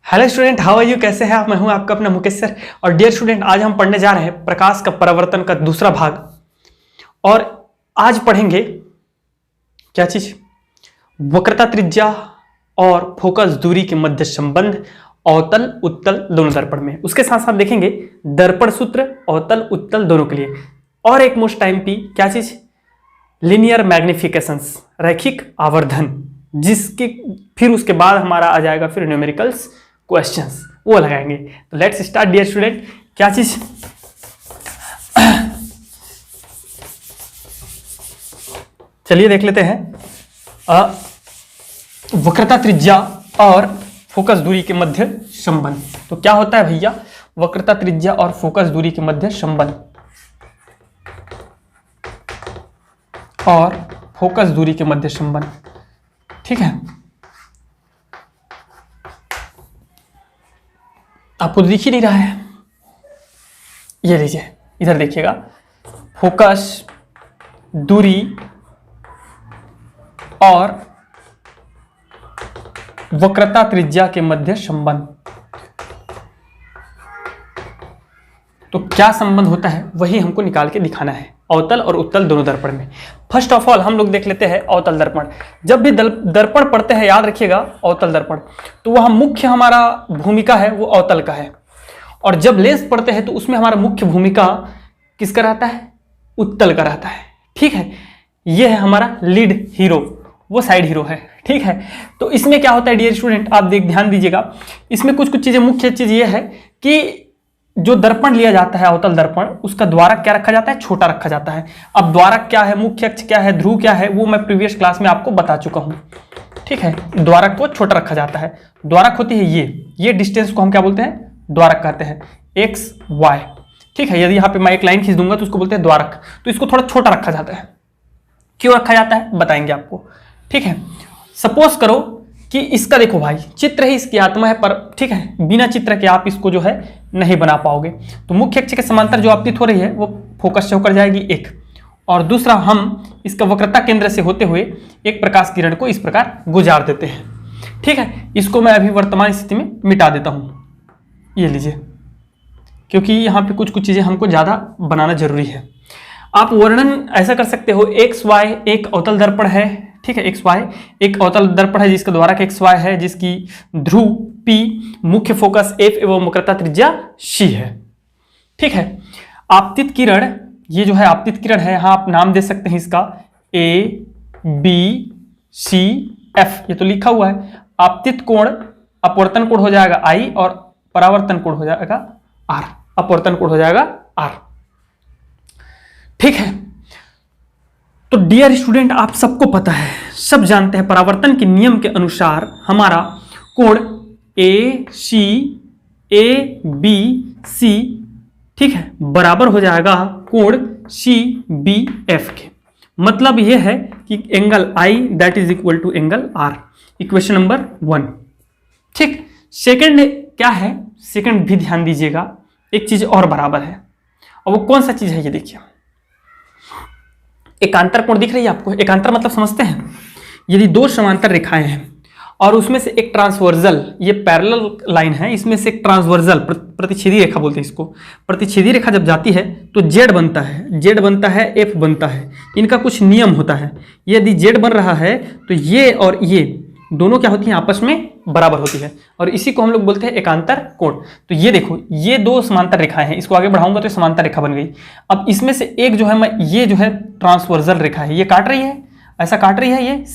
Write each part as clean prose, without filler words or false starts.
Hello student, how are you? कैसे हैं आप? मैं हूं आपका अपना मुकेश सर। और डियर स्टूडेंट, आज हम पढ़ने जा रहे हैं प्रकाश का परावर्तन का दूसरा भाग। और आज पढ़ेंगे क्या चीज? वक्रता त्रिज्या और फोकस दूरी के मध्य संबंध अवतल उत्तल दोनों दर्पण में। उसके साथ साथ देखेंगे दर्पण सूत्र अवतल उत्तल दोनों के लिए। और एक मोस्ट टाइम पी क्या चीज? लीनियर मैग्निफिकेशंस, रैखिक आवर्धन, जिसके फिर उसके बाद हमारा आ जाएगा फिर न्यूमेरिकल्स क्वेश्चंस, वो लगाएंगे। तो लेट्स स्टार्ट डियर स्टूडेंट। क्या चीज? चलिए देख लेते हैं वक्रता त्रिज्या और फोकस दूरी के मध्य संबंध। तो क्या होता है भैया वक्रता त्रिज्या और फोकस दूरी के मध्य संबंध और फोकस दूरी के मध्य संबंध? ठीक है, आपको दिख ही नहीं रहा है, ये लीजिए इधर देखिएगा। फोकस दूरी और वक्रता त्रिज्या के मध्य संबंध। तो क्या संबंध होता है वही हमको निकाल के दिखाना है अवतल और उत्तल दोनों दर्पण में। फर्स्ट ऑफ ऑल हम लोग देख लेते हैं अवतल दर्पण। जब भी दर्पण पढ़ते हैं याद रखिएगा अवतल दर्पण, तो वह मुख्य हमारा भूमिका है वो अवतल का है। और जब लेंस पढ़ते हैं तो उसमें हमारा मुख्य भूमिका किसका रहता है? उत्तल का रहता है। ठीक है, यह है हमारा लीड हीरो, वो साइड हीरो है। ठीक है, तो इसमें क्या होता है डियर स्टूडेंट, आप ध्यान दीजिएगा। इसमें कुछ कुछ चीजें, मुख्य चीज ये है कि जो दर्पण लिया जाता है अवतल दर्पण, उसका द्वारक क्या रखा जाता है? छोटा रखा जाता है। अब द्वारक क्या है, मुख्य अक्ष क्या है, ध्रुव क्या है, वो मैं प्रीवियस क्लास में आपको बता चुका हूं। ठीक है, द्वारक को छोटा रखा जाता है। द्वारक होती है ये डिस्टेंस को हम क्या बोलते हैं? द्वारक कहते हैं, एक्स वाई। ठीक है, यदि यहाँ पे मैं एक लाइन खींच दूंगा तो उसको बोलते हैं द्वारक। तो इसको थोड़ा छोटा रखा जाता है। क्यों रखा जाता है बताएंगे आपको। ठीक है, सपोज करो कि इसका देखो भाई, चित्र ही इसकी आत्मा है, पर ठीक है बिना चित्र के आप इसको जो है नहीं बना पाओगे। तो मुख्य अक्ष के समांतर जो आपतित हो रही है वो फोकस से होकर जाएगी एक, और दूसरा हम इसका वक्रता केंद्र से होते हुए एक प्रकाश किरण को इस प्रकार गुजार देते हैं। ठीक है, इसको मैं अभी वर्तमान स्थिति में मिटा देता हूं, ये लीजिए, क्योंकि यहाँ पे कुछ कुछ चीजें हमको ज्यादा बनाना जरूरी है। आप वर्णन ऐसा कर सकते हो, एक्स वाई एक अवतल दर्पण है। ठीक है, एक्स वाई एक अवतल दर्पण है जिसका द्वारक एक्स वाई है, जिसकी ध्रुव P, मुख्य फोकस F एवं वक्रता त्रिज्या C है। ठीक है, आपतित किरण, ये जो है आपतित किरण है, यहां आप नाम दे सकते हैं इसका A B C F, ये तो लिखा हुआ है। आपतित कोण, अपवर्तन कोण हो जाएगा I और परावर्तन कोण हो जाएगा R। अपवर्तन कोण हो जाएगा R। ठीक है, तो डियर स्टूडेंट आप सबको पता है, सब जानते हैं परावर्तन के नियम के अनुसार हमारा कोण AC ABC, ठीक है, बराबर हो जाएगा कोण CBF के। मतलब यह है कि angle I that is equal to angle R। Equation number 1। ठीक, सेकंड क्या है? सेकंड भी ध्यान दीजिएगा, एक चीज और बराबर है, और वो कौन सा चीज है ये देखिए। एकांतर कोण दिख रही है आपको? एकांतर मतलब समझते हैं, यदि दो समांतर रेखाएं हैं और उसमें से एक ट्रांसवर्जल, ये पैरेलल लाइन है, इसमें से एक ट्रांसवर्जल प्रतिच्छेदी रेखा बोलते हैं इसको, प्रतिच्छेदी रेखा जब जाती है तो Z बनता है, Z बनता है, F बनता है। इनका कुछ नियम होता है, यदि Z बन रहा है तो ये और ये दोनों क्या होती हैं? आपस में बराबर होती है, और इसी को हम लोग बोलते हैं एकांतर कोण। तो ये देखो, ये दो समांतर रेखाएं हैं, इसको आगे बढ़ाऊंगा तो समांतर रेखा बन गई। अब इसमें से एक जो है मैं, ये जो है ट्रांसवर्जल रेखा है, ये काट रही है, ऐसा काट रही है, ये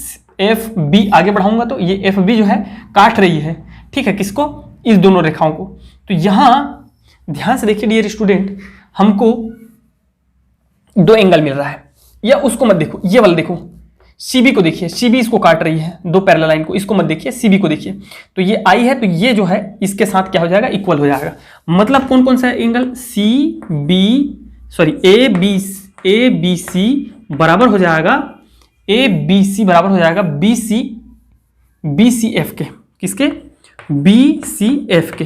FB, आगे बढ़ाऊंगा तो ये FB जो है काट रही है। ठीक है, किसको? इस दोनों रेखाओं को। तो यहां ध्यान से देखिए डियर स्टूडेंट, हमको दो एंगल मिल रहा है, या उसको मत देखो, ये वाला देखो, CB को देखिए, CB इसको काट रही है, दो पैरेलल लाइन को, इसको मत देखिए, CB को देखिए। तो ये I है, तो ये जो है इसके साथ क्या हो जाएगा? इक्वल हो जाएगा। मतलब कौन कौन सा एंगल? ABC बराबर हो जाएगा, ABC बराबर हो जाएगा BCF के। किसके? BCF के।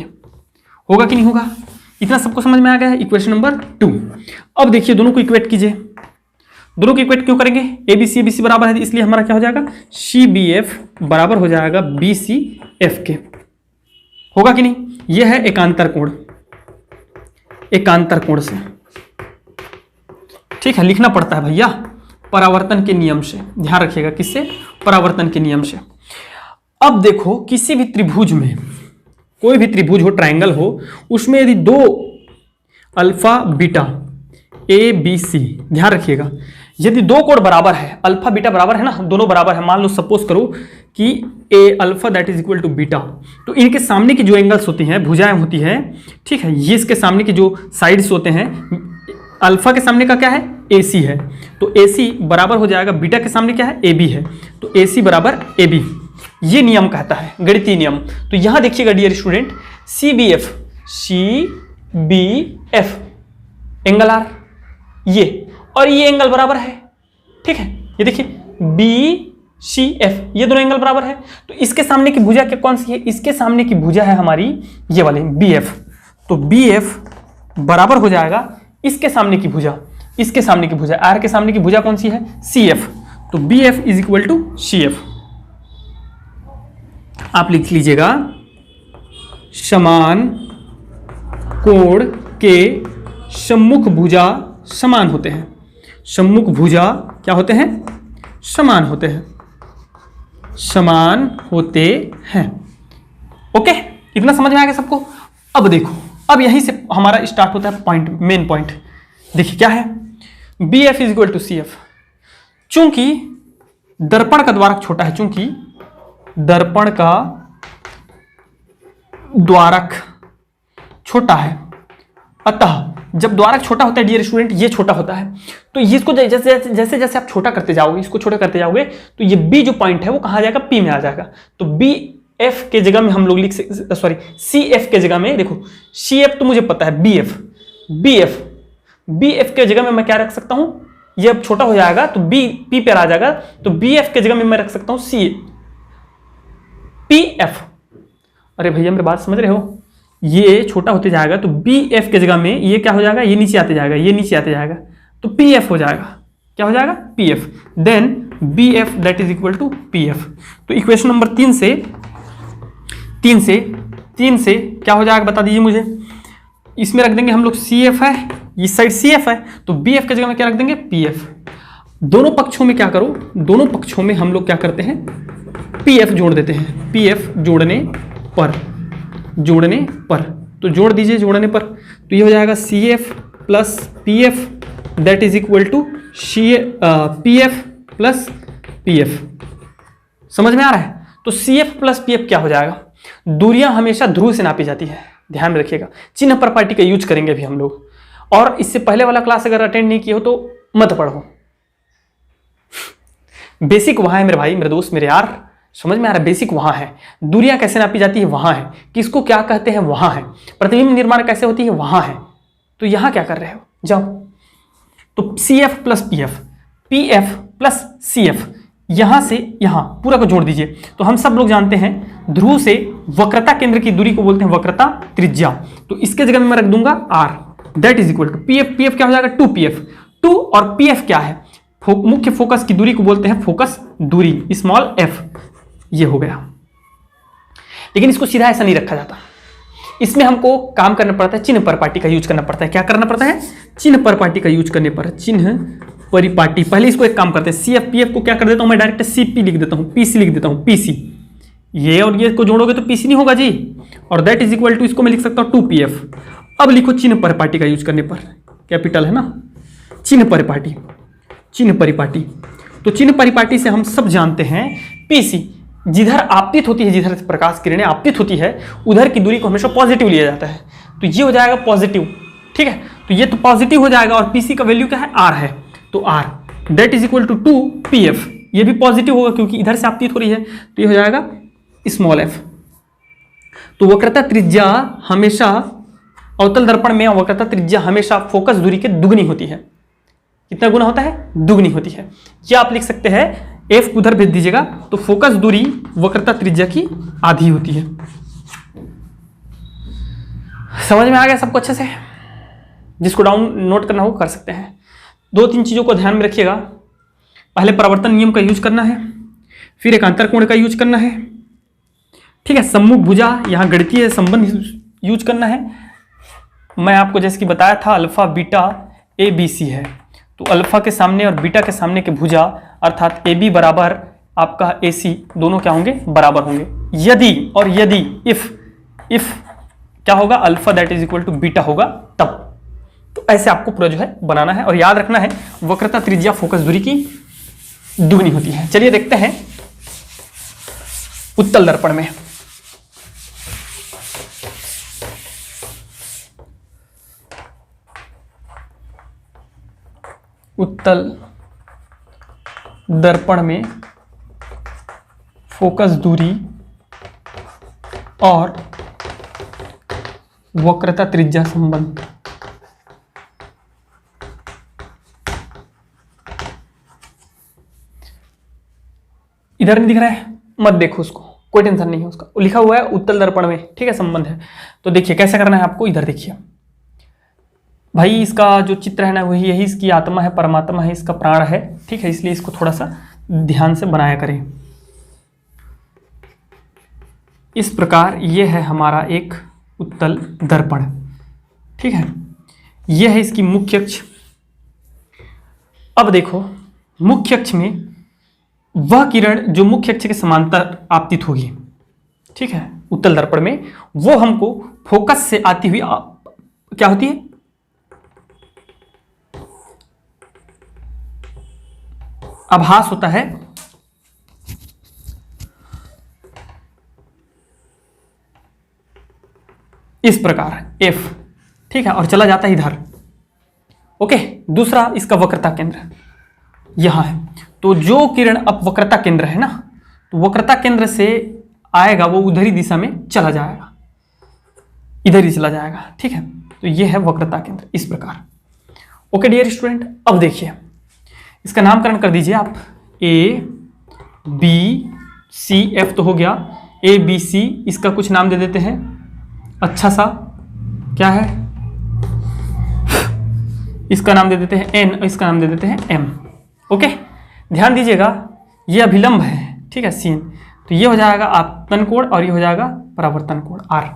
होगा कि नहीं होगा? इतना सबको समझ में आ गया है? Equation number 2। अब देखिए दोनों को इक्वेट कीजिए। दोनों को इक्वेट क्यों करेंगे? ABC BC बराबर है, इसलिए हमारा क्या हो जाएगा? CBF बराबर हो जाएगा BCF के। होगा कि नहीं? यह है एकांतर कोण, एकांतर कोण से, ठीक है, लिखना पड़ता है भैया परावर्तन के नियम से, ध्यान रखिएगा, किससे? परावर्तन के नियम से। अब देखो किसी भी त्रिभुज में, कोई भी त्रिभुज हो, ट्रायंगल हो, उसमें यदि दो alpha beta A B C, ध्यान रखिएगा, यदि दो कोण बराबर है, अल्फा बीटा बराबर है ना, दोनों बराबर है, मान लो सपोज करो कि a alpha that is equal to beta, तो इनके सामने की जो एंगल्स होती हैं, भुजाएं होती हैं, ठीक है, ये इसके सामने की जो साइड्स होते हैं, अल्फा के सामने का क्या है? ए सी है, तो ए सी बराबर हो जाएगा बीटा के सामने क्या है? ए बी है, तो ए सी बराबर ए बी, ये नियम कहता है, गणितीय नियम। तो यहां देखिएगा dear student, C B F angle R, ये और ये एंगल बराबर है, ठीक है, ये देखिए बी सी एफ, ये दोनों एंगल बराबर है, तो इसके सामने की भुजा क्या कौन सी है? इसके सामने की भुजा है हमारी ये वाली बी एफ, तो बी एफ बराबर हो जाएगा इसके सामने की भुजा, इसके सामने की भुजा, आर के सामने की भुजा कौन सी है? सी एफ, तो B F is equal to C F. आप लिख लीजिएगा, समान कोण के सम्मुख भुजा समान होते हैं, सम्मुख भुजा क्या होते हैं? समान होते हैं, समान होते हैं। ओके, इतना समझ में आ गया सबको? अब देखो, अब यहीं से हमारा स्टार्ट होता है पॉइंट, मेन पॉइंट। देखिए क्या है? B F is equal to C F. चूंकि दर्पण का द्वारक छोटा है, चूंकि दर्पण का द्वारक छोटा है, अतः जब द्वारक छोटा होता है डियर स्टूडेंट, ये छोटा होता है, तो इसको जैसे जैसे जैसे आप छोटा करते जाओगे, इसको छोटा करते जाओगे, तो ये बी जो पॉइंट है वो कहाँ आ जाएगा? पी में आ जाएगा। तो बी एफ के जगह में हम लोग लिख सकते, सॉरी सी एफ के जगह में, देखो सी एफ तो मुझे पता है, बी एफ के जगह में मैं क्या रख सकता हूं? ये अब छोटा हो जाएगा तो बी पी पे आ जाएगा, तो बी एफ के जगह में मैं रख सकता हूं सी पी एफ। अरे भैया मेरी बात समझ रहे हो? ये छोटा होते जाएगा तो बी एफ के जगह में ये क्या हो जाएगा? ये नीचे आते जाएगा, ये नीचे आते जाएगा, तो पी एफ हो जाएगा। क्या हो जाएगा? P F. Then B F that is equal to P F. तो इक्वेशन नंबर 3 से क्या हो जाएगा बता दीजिए मुझे? इसमें रख देंगे हम लोग सी एफ है, इस साइड सी एफ है, तो बी एफ के जगह में क्या रख देंगे? P F. दोनों पक्षों में क्या करो? दोनों पक्षों में हम लोग क्या करते हैं? पी एफ जोड़ देते हैं। पी एफ जोड़ने पर, तो जोड़ दीजिए जोड़ने पर, तो ये हो जाएगा C F plus P F that is equal to P F plus P F. समझ में आ रहा है? तो C F plus P F क्या हो जाएगा? दूरियां हमेशा ध्रुव से नापी जाती है, ध्यान में रखिएगा। चिन्ह प्रॉपर्टी का यूज करेंगे भी हम लोग, और इससे पहले वाला क्लास अगर अटेंड नहीं किए हो तो मत पढ़ो, बेसिक वहां है मेरे भाई, मेरे दोस्त, मेरे यार, समझ में आ रहा है? बेसिक वहां है, दूरियां कैसे नापी जाती है वहां है, किसको क्या कहते हैं वहां है, प्रतिबिंब निर्माण कैसे होती है वहां है। तो यहां क्या कर रहे हो? जाओ, तो C F plus P F, P F plus C F, यहां से यहां पूरा को जोड़ दीजिए। तो हम सब लोग जानते हैं ध्रुव से वक्रता केंद्र की दूरी को बोलते हैं वक्रता त्रिज्या, तो इसके जगह में मैं रख दूंगा R that is equal to P F. P F क्या हो जाएगा? 2pf। 2 और पी एफ क्या है? मुख्य फोकस की दूरी को बोलते हैं फोकस दूरी, स्मॉल एफ। ये हो गया, लेकिन इसको सीधा ऐसा नहीं रखा जाता, इसमें हमको काम करना पड़ता है, चिन्ह परिपाटी का यूज करना पड़ता है। क्या करना पड़ता है? चिन्ह परिपाटी का यूज करने पर, चिन्ह परिपाटी। पहले इसको एक काम करते हैं, सी एफ पी एफ को क्या कर देता हूं मैं? डायरेक्ट सी पी लिख देता हूं, पीसी लिख देता हूं, पीसी। ये और ये को जोड़ोगे तो पीसी नहीं होगा जी, और दैट इज इक्वल टू, इसको मैं लिख सकता हूं 2pf। अब लिखो चिन्ह परिपाटी का यूज करने पर, कैपिटल है ना, चिन्ह परिपाटी, चिन्ह परिपाटी। तो चिन्ह परिपाटी से हम सब जानते हैं पीसी, जिधर आपतित होती है, जिधर प्रकाश किरणें आपतित होती है, उधर की दूरी को हमेशा पॉजिटिव लिया जाता है, तो ये हो जाएगा पॉजिटिव, ठीक है। तो ये तो पॉजिटिव हो जाएगा, और पीसी का वैल्यू क्या है? आर है, तो R that is equal to 2pf। ये भी पॉजिटिव होगा क्योंकि इधर से आपतित हो रही है, तो ये हो जाएगा स्मॉल एफ। तो वक्रता त्रिज्या हमेशा अवतल दर्पण में, वक्रता त्रिज्या हमेशा फोकस दूरी के दुगनी होती है। कितना गुना होता है? दुगनी होती है। या आप लिख सकते हैं एफ उधर भेज दीजिएगा, तो फोकस दूरी वक्रता त्रिज्या की आधी होती है। समझ में आ गया सबको अच्छे से? जिसको डाउन नोट करना हो कर सकते हैं। 2-3 चीजों को ध्यान में रखिएगा। पहले परावर्तन नियम का यूज करना है, फिर एकांतर कोण का यूज करना है, ठीक है। सम्मुख भुजा, यहाँ गणितीय संबंध यूज करना है। मैं आपको जैसे कि बताया था alpha beta A B C है, तो अल्फा के सामने और बीटा के सामने के भुजा अर्थात ए बी बराबर आपका ए सी दोनों क्या होंगे, बराबर होंगे। यदि और यदि इफ क्या होगा, alpha that is equal to beta होगा तब। तो ऐसे आपको पूरा जो है बनाना है और याद रखना है वक्रता त्रिज्या फोकस दूरी की दुगनी होती है। चलिए देखते हैं उत्तल दर्पण में। उत्तल दर्पण में फोकस दूरी और वक्रता त्रिज्या संबंध। इधर नहीं दिख रहा है, मत देखो उसको, कोई टेंशन नहीं है उसका, लिखा हुआ है उत्तल दर्पण में, ठीक है, संबंध है। तो देखिए कैसे करना है आपको, इधर देखिए भाई, इसका जो चित्र है ना वही यही इसकी आत्मा है, परमात्मा है, इसका प्राण है, ठीक है, इसलिए इसको थोड़ा सा ध्यान से बनाया करें। इस प्रकार ये है हमारा एक उत्तल दर्पण, ठीक है, ये है इसकी मुख्य अक्ष। अब देखो मुख्य अक्ष में वह किरण जो मुख्य अक्ष के समांतर आपतित होगी, ठीक है, उत्तल दर्पण में, वो हमको फोकस से आती हुई क्या होती है, आभास होता है। इस प्रकार F, ठीक है, और चला जाता है इधर। ओके, दूसरा इसका वक्रता केंद्र यहां है, तो जो किरण अब वक्रता केंद्र है ना, तो वक्रता केंद्र से आएगा वो उधर ही दिशा में चला जाएगा, इधर ही चला जाएगा, ठीक है, तो ये है वक्रता केंद्र इस प्रकार। ओके डियर स्टूडेंट, अब देखिए इसका नामकरण कर दीजिए आप, ए बी सी, एफ तो हो गया, ए बी सी, इसका कुछ नाम दे देते हैं अच्छा सा, क्या है, इसका नाम दे देते हैं एन, इसका नाम दे देते हैं एम। ओके, ध्यान दीजिएगा ये अभिलंब है, ठीक है, सीन, तो ये हो जाएगा आपतन कोण और ये हो जाएगा परावर्तन कोण आर।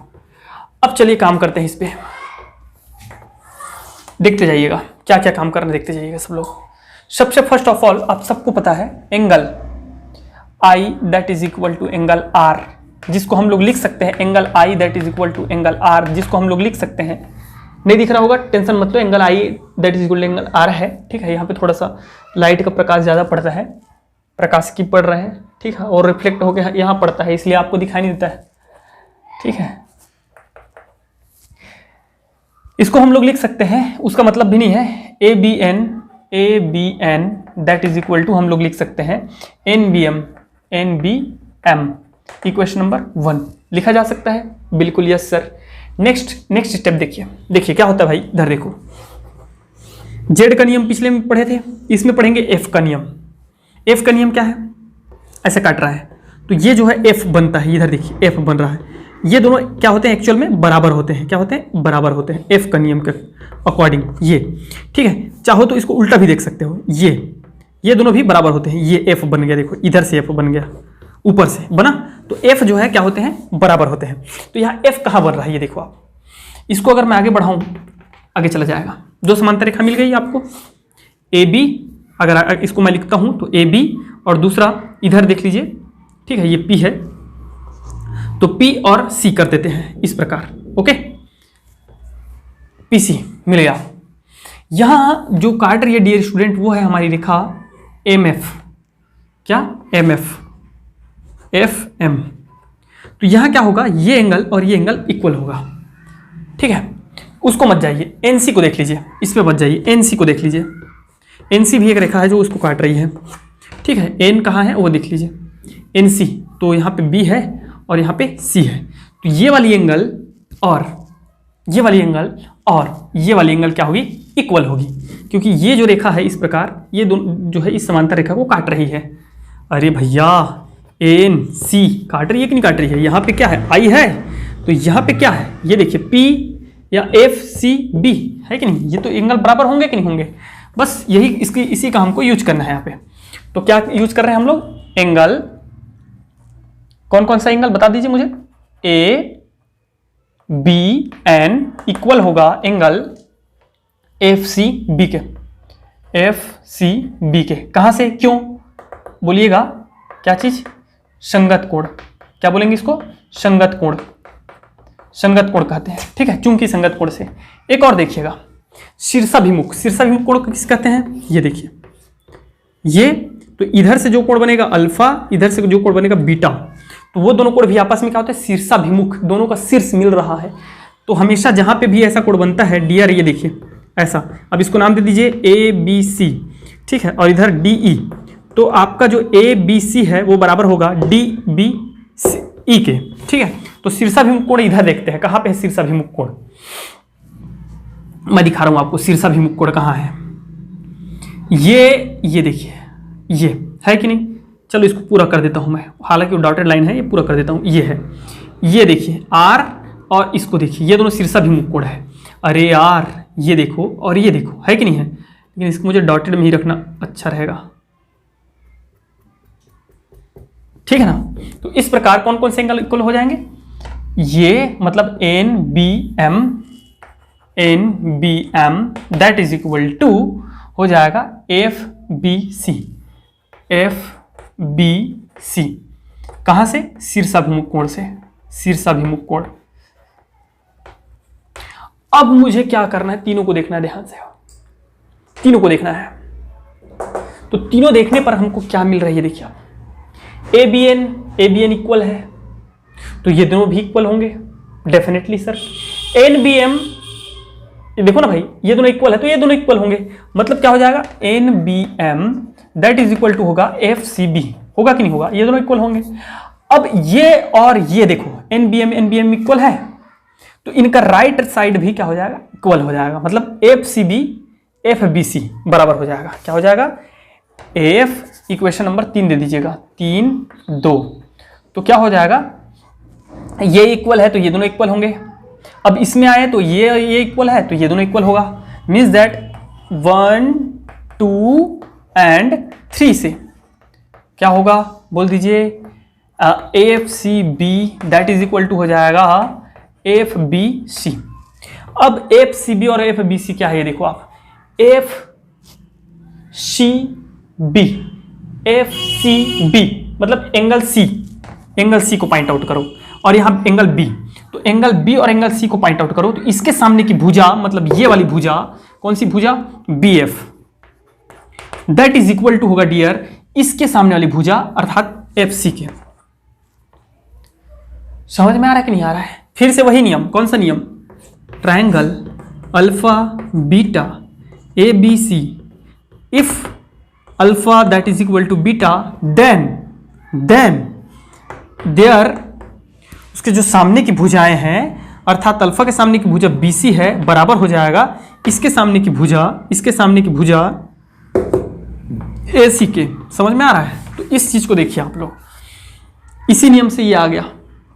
अब चलिए काम करते हैं इस पे, देखते जाइएगा क्या क्या काम करना, देखते जाइएगा सब लोग। सबसे फर्स्ट ऑफ ऑल आप सबको पता है angle I that is equal to angle R, जिसको हम लोग लिख सकते हैं angle I that is equal to angle R, जिसको हम लोग लिख सकते हैं, नहीं दिख रहा होगा टेंशन मत लो, angle I that is equal to angle r है, ठीक है। यहाँ पे थोड़ा सा लाइट का प्रकाश ज़्यादा पड़ता है, प्रकाश की पड़ रहे हैं, ठीक है, और रिफ्लेक्ट होकर यहाँ पड़ता है, इसलिए आपको दिखाई नहीं देता है, ठीक है। इसको हम लोग लिख सकते हैं, उसका मतलब भी नहीं है, A B N that is equal to हम लोग लिख सकते हैं N B M, equation number 1 लिखा जा सकता है, बिल्कुल यस सर। नेक्स्ट स्टेप देखिए क्या होता है भाई, इधर देखो, जेड का नियम पिछले में पढ़े थे, इसमें पढ़ेंगे एफ का नियम। एफ का नियम क्या है, ऐसे काट रहा है तो ये जो है एफ बनता है, इधर देखिए एफ बन रहा है, ये दोनों क्या होते हैं एक्चुअल में बराबर होते हैं, क्या होते हैं, बराबर होते हैं एफ का नियम के अकॉर्डिंग, ये ठीक है। चाहो तो इसको उल्टा भी देख सकते हो, ये दोनों भी बराबर होते हैं, ये एफ बन गया, देखो इधर से एफ बन गया, ऊपर से बना, तो एफ जो है क्या होते हैं, बराबर होते हैं। तो यहाँ एफ कहाँ बन रहा है, ये देखो आप, इसको अगर मैं आगे बढ़ाऊं आगे चला जाएगा, दो समांतर रेखा मिल गई आपको, ए बी, अगर इसको मैं लिखता हूं तो ए बी, और दूसरा इधर देख लीजिए, ठीक है, ये पी है, तो पी और सी कर देते हैं इस प्रकार। ओके, पी सी मिल गया। यहां जो काट रही है डियर स्टूडेंट वो है हमारी रेखा एम एफ, क्या, एम एफ एम। तो यहां क्या होगा, ये एंगल और ये एंगल इक्वल होगा, ठीक है। उसको मत जाइए, एनसी को देख लीजिए, इस पे मत जाइए, एनसी को देख लीजिए, एनसी भी एक रेखा है जो उसको काट रही है, ठीक है। एन कहाँ है वो देख लीजिए, एनसी, तो यहाँ पे बी है और यहाँ पे सी है, तो ये वाली एंगल और ये वाली एंगल और ये वाली एंगल क्या होगी, इक्वल होगी, क्योंकि ये जो रेखा है इस प्रकार, ये दोनों जो है इस समांतर रेखा को काट रही है। अरे भैया एन सी काट रही है कि नहीं काट रही है, यहाँ पे क्या है, आई है, तो यहाँ पे क्या है, ये देखिए पी या एफ सी बी है कि नहीं, ये तो एंगल बराबर होंगे कि नहीं होंगे, बस यही इसी का हमको यूज करना है यहाँ पे। तो क्या यूज कर रहे हैं हम लोग, एंगल कौन कौन सा एंगल बता दीजिए मुझे। ए बी एन इक्वल होगा एंगल एफ सी बी के, एफ सी बी के। कहां से, क्यों बोलिएगा, क्या चीज, संगत कोण। क्या बोलेंगे इसको, संगत कोण, संगत कोण कहते हैं, ठीक है, चूंकि संगत कोण से। एक और देखिएगा, शीर्षाभिमुख, शीर्षाभिमुख कोण किस कहते हैं, ये देखिए, ये तो इधर से जो कोण बनेगा अल्फा, इधर से जो कोण बनेगा बीटा, तो वो दोनों कोण भी आपस में क्या होता है, शीर्षाभिमुख, दोनों का शीर्ष मिल रहा है। तो हमेशा जहां पे भी ऐसा कोण बनता है डियर, ये देखिए ऐसा, अब इसको नाम दे दीजिए ए बी सी, ठीक है, और इधर डी ई, तो आपका जो ए बी सी है वो बराबर होगा डी बी ई के, ठीक है। तो शीर्षाभिमुख कोण इधर देखते हैं, कहां पे है शीर्षाभिमुख कोण, मैं दिखा रहा हूं आपको शीर्षाभिमुख कोण कहां है। ये देखिए, ये है कि नहीं, चलो इसको पूरा कर देता हूं मैं, हालांकि वो डॉटेड लाइन है, ये पूरा कर देता हूं, ये है, ये देखिए आर, और इसको देखिए, ये दोनों शीर्षाभिमुख कोण है। अरे यार ये देखो और ये देखो, है कि नहीं है, लेकिन इसको मुझे डॉटेड में ही रखना अच्छा रहेगा, ठीक है ना। तो इस प्रकार कौन कौन से एंगल इक्वल हो जाएंगे, ये मतलब N B M that is equal to हो जाएगा एफ बी सी, कहां से, शीर्षाभिमुख कोण से, शीर्षाभिमुख कोण। अब मुझे क्या करना है, तीनों को देखना है ध्यान से, तीनों को देखना है। तो तीनों देखने पर हमको क्या मिल रही है, देखिए आप, ए बी एन इक्वल है, तो ये दोनों भी इक्वल होंगे definitely sir. N B M, देखो ना भाई, ये दोनों इक्वल है तो ये दोनों इक्वल होंगे, मतलब क्या हो जाएगा, N B M that is equal to होगा एफ सी बी, होगा कि नहीं होगा, ये दोनों इक्वल होंगे। अब ये और ये देखो, एन बी एम इक्वल है, तो इनका राइट साइड भी क्या हो जाएगा, इक्वल हो जाएगा, मतलब F C B F B C बराबर हो जाएगा, क्या हो जाएगा, एफ, इक्वेशन नंबर 3 दे दीजिएगा, 3 2, तो क्या हो जाएगा, ये इक्वल है तो ये दोनों इक्वल होंगे। अब इसमें आए तो ये इक्वल है तो ये दोनों इक्वल होगा, मीन्स दैट 1 2 एंड 3 से क्या होगा, बोल दीजिए F C B that is equal to हो जाएगा एफ बी सी। अब एफ सी बी और एफ बी सी क्या है, ये देखो आप, एफ सी बी मतलब एंगल सी को पॉइंट आउट करो, और यहां एंगल बी, तो एंगल बी और एंगल सी को पॉइंट आउट करो, तो इसके सामने की भुजा, मतलब ये वाली भुजा, कौन सी भुजा, B F, that is equal to होगा डियर इसके सामने वाली भुजा अर्थात एफ सी के। समझ में आ रहा है कि नहीं आ रहा है। फिर से वही नियम, कौन सा नियम, triangle alpha beta A B C, if alpha that is equal to beta then there, उसके जो सामने की भुजाएं हैं अर्थात अल्फा के सामने की भुजा बी सी है, बराबर हो जाएगा इसके सामने की भुजा ए सी के। समझ में आ रहा है। तो इस चीज को देखिए आप लोग, इसी नियम से ये आ गया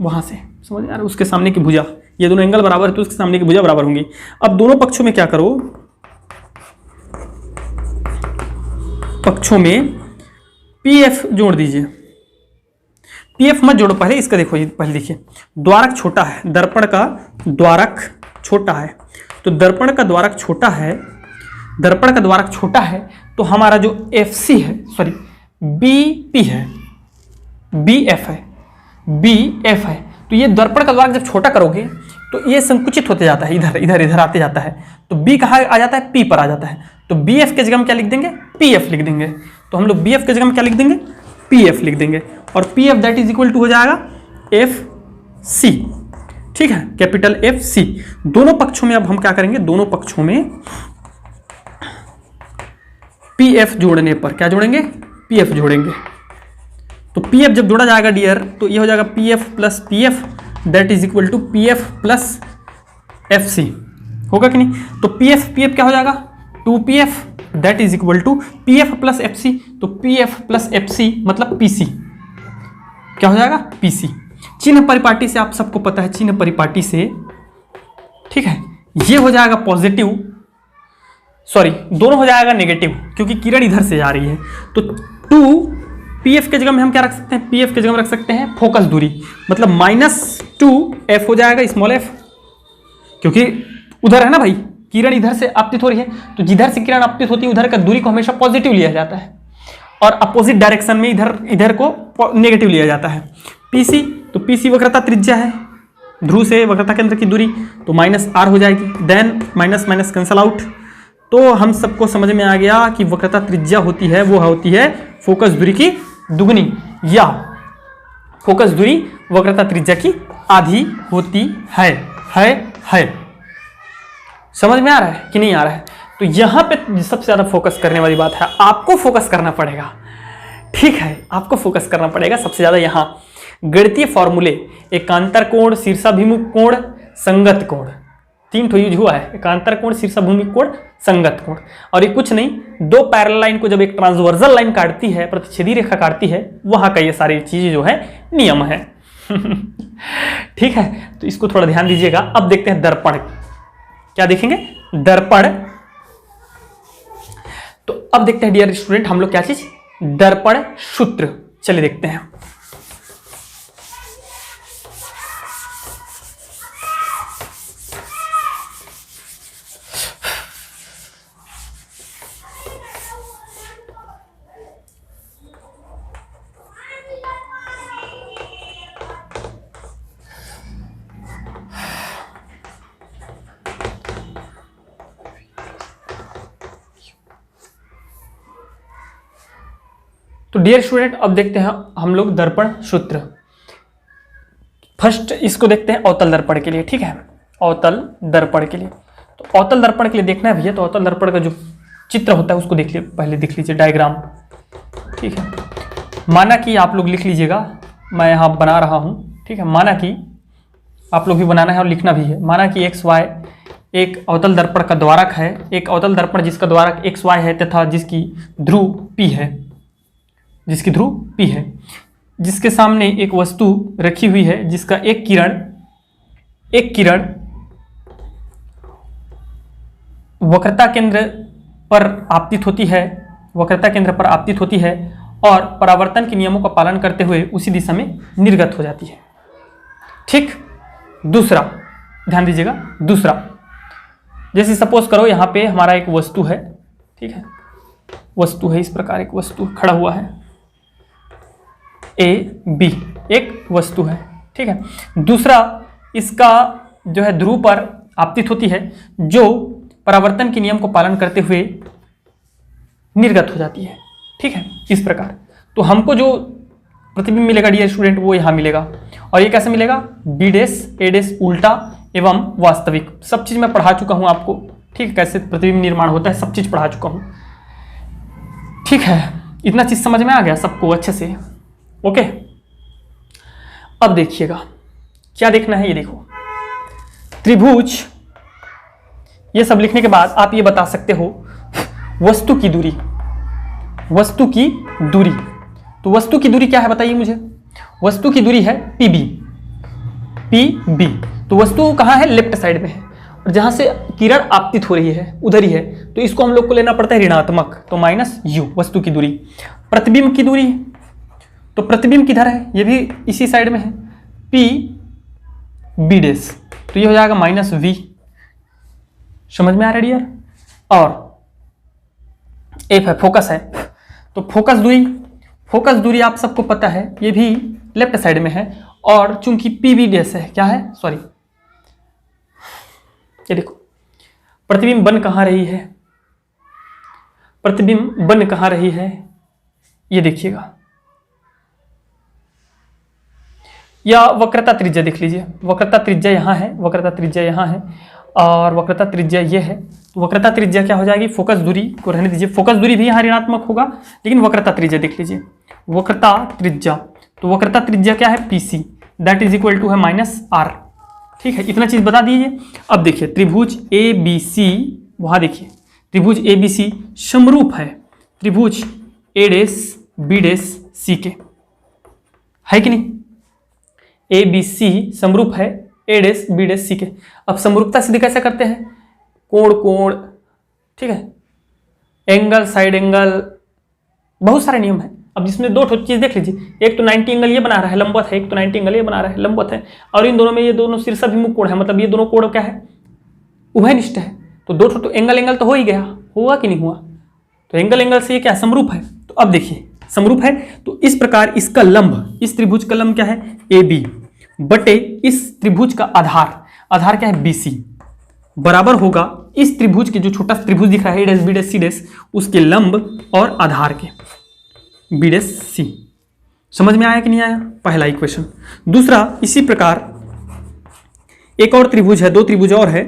वहां से, समझ में आ रहा है। उसके सामने की भुजा, ये दोनों एंगल बराबर है तो उसके सामने की भुजा बराबर होंगी। अब दोनों पक्षों में क्या करो, पक्षों में पी एफ जोड़ दीजिए। पी एफ मत जोड़ो, पहले इसका देखो, पहले देखिए, द्वारक छोटा है, दर्पण का द्वारक छोटा है, तो दर्पण का द्वारक छोटा है, तो हमारा जो एफ सी है, सॉरी बी पी है, बी एफ है, तो ये दर्पण का द्वारक जब छोटा करोगे तो ये संकुचित होते जाता है, इधर आते जाता है, तो बी कहाँ आ जाता है, पी पर आ जाता है, तो बी एफ के जगह में क्या लिख देंगे, पी एफ लिख देंगे। तो हम लोग बी एफ के जगह में क्या लिख देंगे, पी एफ लिख देंगे, और P F that is equal to हो जाएगा एफ सी, ठीक है, कैपिटल एफ सी। दोनों पक्षों में अब हम क्या करेंगे, दोनों पक्षों में पी एफ जोड़ने पर क्या जोड़ेंगे, पी एफ जोड़ेंगे। तो पी एफ जब जोड़ा जाएगा डियर, तो ये हो जाएगा P F plus P F that is equal to P F plus F C, होगा कि नहीं। तो पी एफ क्या हो जाएगा, 2pf that is equal to P F plus F C, तो P F plus F C मतलब P सी, क्या हो जाएगा, पी सी। चिन्ह परिपाटी से आप सबको पता है, चिन्ह परिपाटी से, ठीक है, ये हो जाएगा पॉजिटिव, सॉरी दोनों हो जाएगा नेगेटिव, क्योंकि किरण इधर से जा रही है, तो 2 PF के जगह में हम क्या रख सकते हैं, PF के जगह में रख सकते हैं फोकस दूरी, मतलब -2f हो जाएगा, स्मॉल f, क्योंकि उधर है ना भाई, किरण इधर से आपतित हो रही है, तो जिधर से किरण आपतित होती है उधर का दूरी को हमेशा पॉजिटिव लिया जाता है और अपोजिट डायरेक्शन में इधर को नेगेटिव लिया जाता है। PC, तो PC वक्रता त्रिज्या है, ध्रुव से वक्रता केंद्र की दूरी, तो -r हो जाएगी, then minus minus cancel out. तो हम सबको समझ में आ गया कि वक्रता त्रिज्या होती है वो होती है फोकस दूरी की दुगनी, या फोकस दूरी वक्रता त्रिज्या की आधी होती है। समझ में आ रहा है कि नहीं आ रहा है? तो यहां पे सबसे ज्यादा फोकस करने वाली बात है, आपको फोकस करना पड़ेगा, ठीक है, आपको फोकस करना पड़ेगा सबसे ज्यादा यहां। गणितीय फॉर्मूले, एकांतर कोण, शीर्षाभिमुख कोण, संगत कोण, 3 ठो यूज हुआ है, एकांतर कोण, शीर्षाभिमुख कोण, संगत कोण। और ये कुछ नहीं, 2 पैरेलल लाइन को जब एक ट्रांसवर्सल लाइन काटती है, प्रतिच्छेदी रेखा काटती है, वहां का ये सारी चीजें जो है नियम है। ठीक है, तो इसको थोड़ा ध्यान दीजिएगा। अब देखते हैं दर्पण, क्या देखेंगे, दर्पण। तो अब देखते हैं डियर स्टूडेंट हम लोग क्या चीज, दर्पण सूत्र, चलिए देखते हैं। तो डियर स्टूडेंट अब देखते हैं हम लोग दर्पण सूत्र। फर्स्ट इसको देखते हैं अवतल दर्पण के लिए, ठीक है, अवतल दर्पण के लिए। तो अवतल दर्पण के लिए देखना है भैया, तो अवतल दर्पण का जो चित्र होता है उसको देख लीजिए, पहले देख लीजिए डायग्राम, ठीक है। माना कि आप लोग लिख लीजिएगा, मैं यहाँ बना रहा हूँ, ठीक है। माना कि आप लोग भी बनाना है और लिखना भी है। माना कि XY एक अवतल दर्पण का द्वारक है, एक अवतल दर्पण जिसका द्वारक XY है तथा जिसकी ध्रुव P है, जिसकी ध्रुव P है, जिसके सामने एक वस्तु रखी हुई है जिसका एक किरण वक्रता केंद्र पर आपतित होती है, वक्रता केंद्र पर आपतित होती है और परावर्तन के नियमों का पालन करते हुए उसी दिशा में निर्गत हो जाती है, ठीक। दूसरा ध्यान दीजिएगा, दूसरा जैसे सपोज करो यहाँ पे हमारा एक वस्तु है, ठीक है, वस्तु है, इस प्रकार एक वस्तु खड़ा हुआ है, AB एक वस्तु है, ठीक है। दूसरा इसका जो है ध्रुव पर आपतित होती है जो परावर्तन के नियम को पालन करते हुए निर्गत हो जाती है, ठीक है, इस प्रकार। तो हमको जो प्रतिबिंब मिलेगा डियर स्टूडेंट वो यहाँ मिलेगा, और ये कैसे मिलेगा, B डैश A डैश उल्टा एवं वास्तविक, सब चीज मैं पढ़ा चुका हूँ आपको, ठीक है, कैसे प्रतिबिंब निर्माण होता है सब चीज पढ़ा चुका हूँ, ठीक है। इतना चीज समझ में आ गया सबको अच्छे से, ओके। अब देखिएगा क्या देखना है, ये देखो त्रिभुज, ये सब लिखने के बाद आप ये बता सकते हो वस्तु की दूरी, वस्तु की दूरी। तो वस्तु की दूरी क्या है बताइए मुझे, वस्तु की दूरी है PB। तो वस्तु कहाँ है, लेफ्ट साइड में है, और जहां से किरण आपतित हो रही है उधर ही है, तो इसको हम लोग को लेना पड़ता है ऋणात्मक, तो -u वस्तु की दूरी। प्रतिबिंब की दूरी, तो प्रतिबिंब किधर है, ये भी इसी साइड में है, PB डैश, तो ये हो जाएगा -v, समझ में आ रहा है डियर। और F है, फोकस है, तो फोकस दूरी आप सबको पता है, ये भी लेफ्ट साइड में है, और चूंकि PB डैश है, क्या है, सॉरी, ये देखो प्रतिबिंब बन कहाँ रही है, प्रतिबिंब बन कहाँ रही है, ये देखिएगा, या वक्रता त्रिज्या देख लीजिए, वक्रता त्रिज्या यहाँ है, वक्रता त्रिज्या यहाँ है, और वक्रता त्रिज्या ये है। तो वक्रता त्रिज्या क्या हो जाएगी, फोकस दूरी को रहने दीजिए, फोकस दूरी भी यहाँ ऋणात्मक होगा, लेकिन वक्रता त्रिज्या देख लीजिए, वक्रता त्रिज्या, तो वक्रता त्रिज्या क्या है, PC, that is equal to है -r, ठीक है। इतना चीज बता दीजिए। अब देखिए त्रिभुज ABC, वहां देखिए त्रिभुज ABC समरूप है त्रिभुज A dash B dash C के, है कि नहीं, ABC समरूप है A dash B dash C के। अब समरूपता सिद्धि कैसे करते हैं, कोण, ठीक है, एंगल, साइड एंगल, बहुत सारे नियम है, अब जिसमें दो चीज देख लीजिए, एक तो 90 एंगल ये बना रहा है लंबवत है, एक तो 90 एंगल ये बना रहा है लंबवत है, और इन दोनों में ये दोनों शीर्षाभिमुख कोण है, मतलब ये दोनों कोण क्या है, उभयनिष्ठ है। तो दो तो एंगल तो हो ही गया, हुआ कि नहीं हुआ, तो एंगल से ये क्या समरूप है। तो अब देखिए समरूप है, तो इस प्रकार इसका लंब, इस त्रिभुज का लंब क्या है AB बटे इस त्रिभुज का आधार क्या है BC, बराबर होगा इस त्रिभुज के जो छोटा त्रिभुज दिख रहा है A' B' C' उसके लंब और आधार के B' C। समझ में आया कि नहीं आया, पहला इक्वेशन। दूसरा इसी प्रकार एक और त्रिभुज है, दो त्रिभुज और है,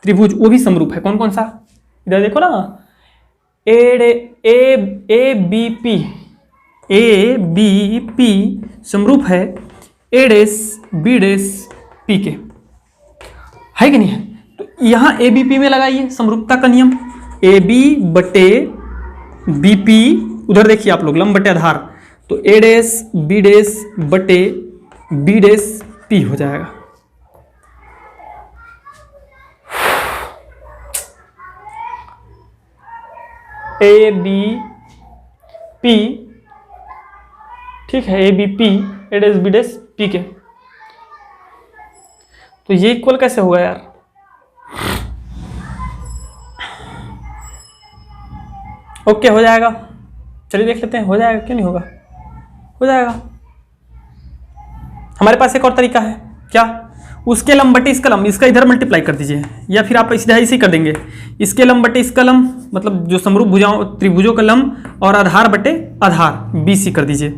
त्रिभुज वो भी समरूप है। कौन कौन सा, इधर देखो ना, ABP समरूप है A', B' के, है कि नहीं है। तो यहां ABP में लगाइए समरूपता का नियम, AB बटे BP, उधर देखिए आप लोग लंब बटे आधार, तो A', B' बटे B' हो जाएगा। ABP, ठीक है, ABP A', B' के, तो ये इक्वल कैसे होगा यार, ओके हो जाएगा, चलिए देख लेते हैं हो जाएगा, क्यों नहीं होगा, हो जाएगा। हमारे पास एक और तरीका है, क्या, उसके लंब बटे इसका लंब, इसका इधर मल्टीप्लाई कर दीजिए, या फिर आप सीधा इसे कर देंगे, इसके लंब बटे इसका लंब, मतलब जो समरूप भुजाओं त्रिभुजों का लंब और आधार बटे आधार BC कर दीजिए।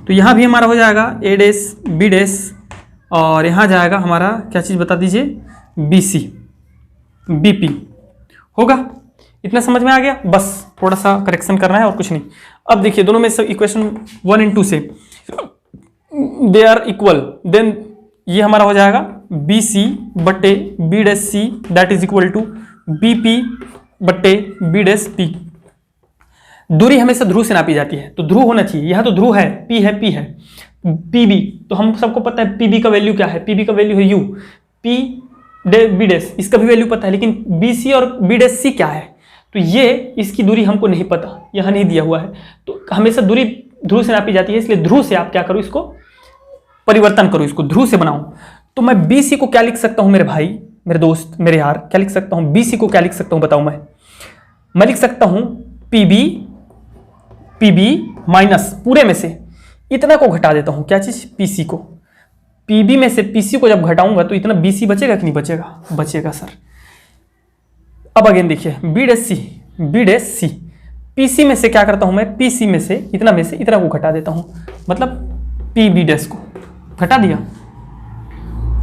तो यहाँ भी हमारा हो जाएगा A', B', और यहाँ जाएगा हमारा क्या चीज़ बता दीजिए, BC, BP होगा। इतना समझ में आ गया, बस थोड़ा सा करेक्शन करना है और कुछ नहीं। अब देखिए दोनों में से इक्वेशन 1 और 2 से दे आर इक्वल, देन ये हमारा हो जाएगा BC बटे B'C that is equal to BP बटे B'P। दूरी हमेशा ध्रुव से नापी जाती है, तो ध्रुव होना चाहिए, यहाँ तो ध्रुव है, P है, P है, PB, तो हम सबको पता है PB का वैल्यू क्या है, PB का वैल्यू है U, B' इसका भी वैल्यू पता है, लेकिन BC और B'C क्या है, तो ये इसकी दूरी हमको नहीं पता, यहाँ नहीं दिया हुआ है। तो हमेशा दूरी ध्रुव से नापी जाती है, इसलिए ध्रुव से आप क्या करो, इसको परिवर्तन करो, इसको ध्रुव से बनाओ। तो मैं BC को क्या लिख सकता हूं मेरे भाई, मेरे दोस्त, मेरे यार, क्या लिख सकता हूं, BC को क्या लिख सकता हूं बताओ, मैं लिख सकता हूं PB माइनस पूरे में से इतना को घटा देता हूं, क्या चीज, PC को, PB में से PC को जब घटाऊंगा तो इतना BC बचेगा कि नहीं बचेगा, बचेगा सर। अब अगेन देखिए B', PC में से क्या करता हूं मैं, PC में से इतना को घटा देता हूं, मतलब PB' को घटा दिया,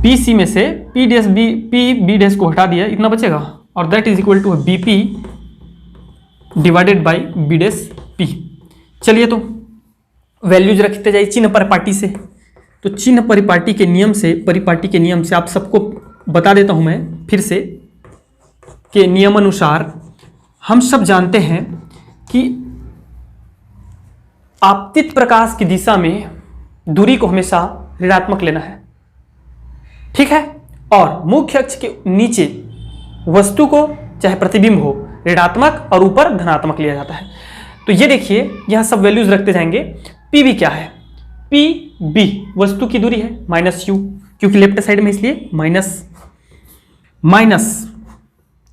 PC में से PB' को हटा दिया, इतना बचेगा, और that is equal to BP divided by B'P। चलिए तो वैल्यूज रखते जाइए चिन्ह परिपाटी से, तो चिन्ह परिपाटी के नियम से आप सबको बता देता हूं मैं फिर से, के नियम अनुसार हम सब जानते हैं कि आपतित प्रकाश की दिशा में दूरी को हमेशा ऋणात्मक लेना है, ठीक है, और मुख्य अक्ष के नीचे वस्तु को चाहे प्रतिबिंब हो ऋणात्मक और ऊपर धनात्मक लिया जाता है। तो ये देखिए यहां सब वैल्यूज रखते जाएंगे। PB क्या है, PB वस्तु की दूरी है -u, क्योंकि लेफ्ट साइड में इसलिए माइनस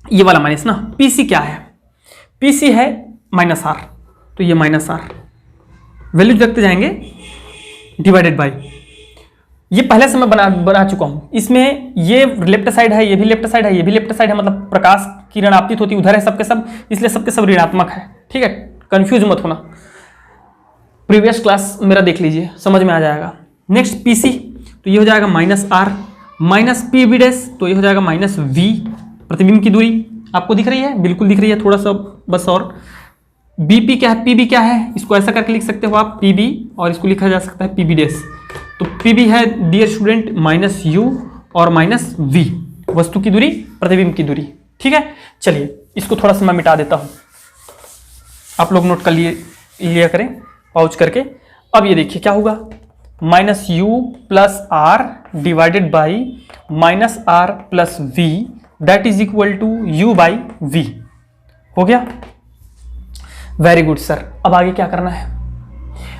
ये वाला माइनस ना। PC क्या है, PC है -r, तो ये -r वैल्यूज रखते जाएंगे डिवाइडेड बाई, ये पहले से मैं बना चुका हूं, इसमें ये लेफ्ट साइड है, ये भी लेफ्ट साइड है, ये भी लेफ्ट साइड है, मतलब प्रकाश किरण आपतित होती उधर है सबके सब, इसलिए सबके सब ऋणात्मक है, ठीक है, कंफ्यूज मत होना, प्रीवियस क्लास मेरा देख लीजिए, समझ में आ जाएगा। नेक्स्ट PC, तो ये हो जाएगा -r माइनस PB', तो ये हो जाएगा -v, प्रतिबिंब की दूरी आपको दिख रही है, बिल्कुल दिख रही है, थोड़ा सा बस। और BP क्या है, PB क्या है, इसको ऐसा करके लिख सकते हो आप PB, और इसको लिखा जा सकता है PB', तो PB है डियर स्टूडेंट -u और -v, वस्तु की दूरी प्रतिबिंब की दूरी, ठीक है। चलिए इसको थोड़ा सा मैं मिटा देता हूं, आप लोग नोट कर लिया करें पॉज करके। अब ये देखिए क्या होगा, -u + r divided by -r + v that is equal to u/v, हो गया। Very good sir. अब आगे क्या करना है,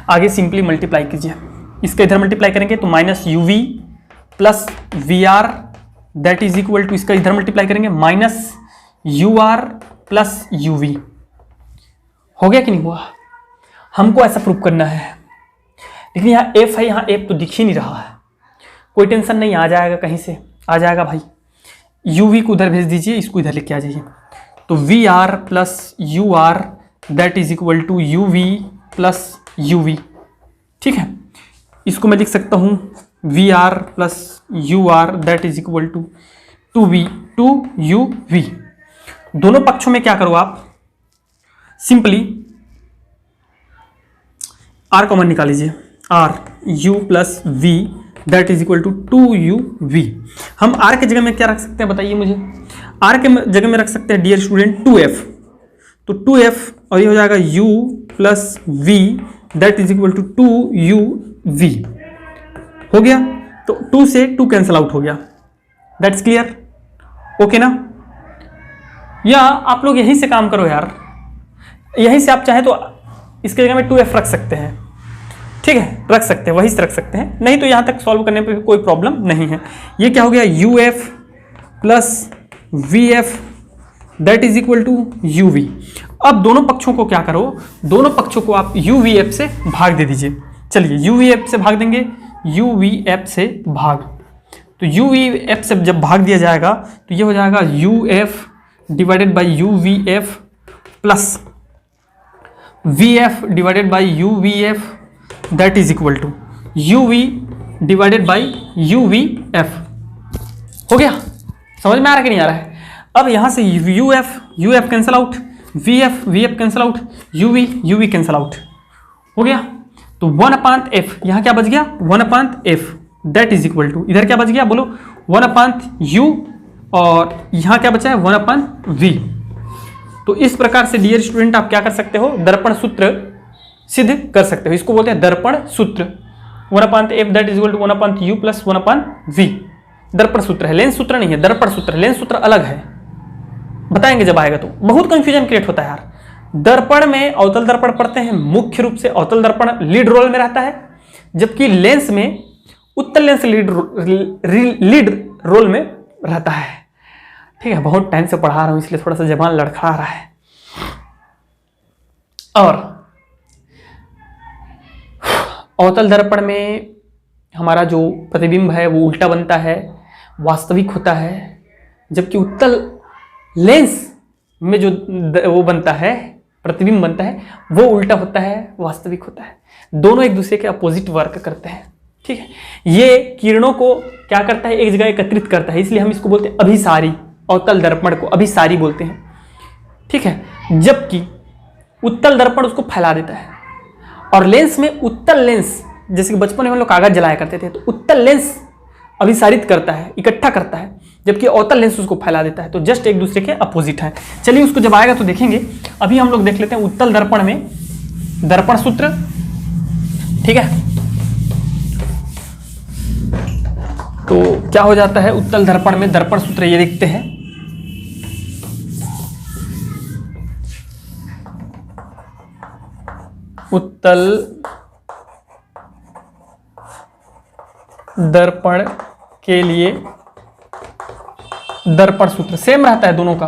आगे सिंपली मल्टीप्लाई कीजिए, इसका इधर मल्टीप्लाई करेंगे तो minus U V plus V R that is equal to, इसका इधर मल्टीप्लाई करेंगे minus U R plus U V. हो गया कि नहीं हुआ? हमको ऐसा प्रूव करना है, लेकिन यहाँ एफ है, यहाँ एफ तो दिख ही नहीं रहा है। कोई टेंशन नहीं, आ जाएगा, कहीं से आ जाएगा भाई। यू वी को उधर भेज दीजिए, इसको इधर लेके आ जाइए। तो V R plus U R that is equal to U V plus U V. ठीक है, इसको मैं लिख सकता हूँ V R plus U R that is equal to two U V. दोनों पक्षों में क्या करो आप, सिंपली आर कॉमन निकाल लीजिए, R U plus V that is equal to 2uv। हम आर के जगह में क्या रख सकते हैं बताइए मुझे? आर के जगह में रख सकते हैं डियर स्टूडेंट 2f, तो 2f और ये हो जाएगा u plus v that is equal to 2uv। हो गया, तो 2 से 2 कैंसिल आउट हो गया। दैट्स क्लियर, ओके ना? या आप लोग यहीं से काम करो यार, यहीं से आप चाहें तो इसके जगह में 2f रख सकते हैं, ठीक है, रख सकते हैं, वहीं से रख सकते हैं, नहीं तो यहां तक सॉल्व करने पे भी कोई प्रॉब्लम नहीं है। ये क्या हो गया, uf plus vf that is equal to uv। अब दोनों पक्षों को क्या करो, दोनों पक्षों को आप uvf से भाग दे दीजिए। चलिए uvf से भाग देंगे, uvf से भाग, तो uvf से जब भाग दिया जाएगा तो ये हो जाएगा uf divided by uvf plus vf divided by uvf that is equal to uv divided by uvf। हो गया, समझ में आ रहा है कि नहीं आ रहा है? अब यहां से uf cancel out, vf cancel out, uv cancel out. हो गया, तो 1/f, यहां क्या बच गया 1/f that is equal to, इधर क्या बच गया बोलो 1/u, और यहां क्या बचा है 1/v। तो इस प्रकार से डियर स्टूडेंट आप क्या कर सकते हो, दर्पण सूत्र सिद्ध कर सकते हो। इसको बोलते हैं दर्पण सूत्र, 1/f that is equal to 1/u plus 1/v। दर्पण सूत्र है, लेंस सूत्र नहीं है, दर्पण सूत्र। लेंस सूत्र अलग है, बताएंगे जब आएगा। तो बहुत कंफ्यूजन क्रिएट होता है यार। दर्पण में अवतल दर्पण पढ़ते हैं, मुख्य रूप से अवतल दर्पण लीड रोल में रहता है, जबकि लेंस में उत्तल लेंस लीड रोल में रहता है। ठीक है, बहुत टाइम से पढ़ा रहा हूं इसलिए थोड़ा सा जबान लड़खड़ा रहा है। और अवतल दर्पण में हमारा जो प्रतिबिंब है वो उल्टा बनता है, वास्तविक होता है, जबकि उत्तल लेंस में जो वो बनता है, प्रतिबिंब बनता है, वो उल्टा होता है, वास्तविक होता है। दोनों एक दूसरे के अपोजिट वर्क करते हैं। ठीक है, ये किरणों को क्या करता है, एक जगह एकत्रित करता है, इसलिए हम इसको बोलते हैं अभिसारी। अवतल दर्पण को अभिसारी बोलते हैं। ठीक है, जबकि उत्तल दर्पण उसको फैला देता है। और लेंस में उत्तल लेंस, जैसे कि बचपन में हम लोग कागज जलाया करते थे, तो उत्तल लेंस अभिसारित करता है, इकट्ठा करता है, जबकि अवतल लेंस उसको फैला देता है। तो जस्ट एक दूसरे के अपोजिट है। चलिए उसको जब आएगा तो देखेंगे। अभी हम लोग देख लेते हैं उत्तल दर्पण में दर्पण सूत्र। ठीक है, तो क्या हो जाता है उत्तल दर्पण में दर्पण सूत्र, ये देखते हैं। उत्तल दर्पण के लिए दर्पण सूत्र सेम रहता है दोनों का,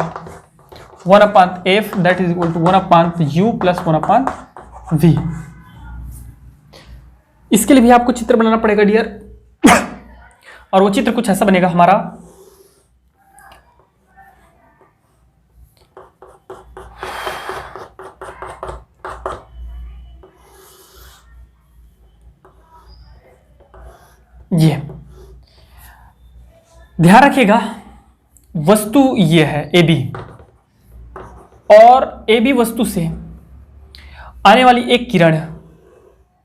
1/f that is equal to 1/u plus 1/v। इसके लिए भी आपको चित्र बनाना पड़ेगा डियर, और वो चित्र कुछ ऐसा बनेगा हमारा। ये ध्यान रखिएगा, वस्तु ये है AB, और AB वस्तु से आने वाली एक किरण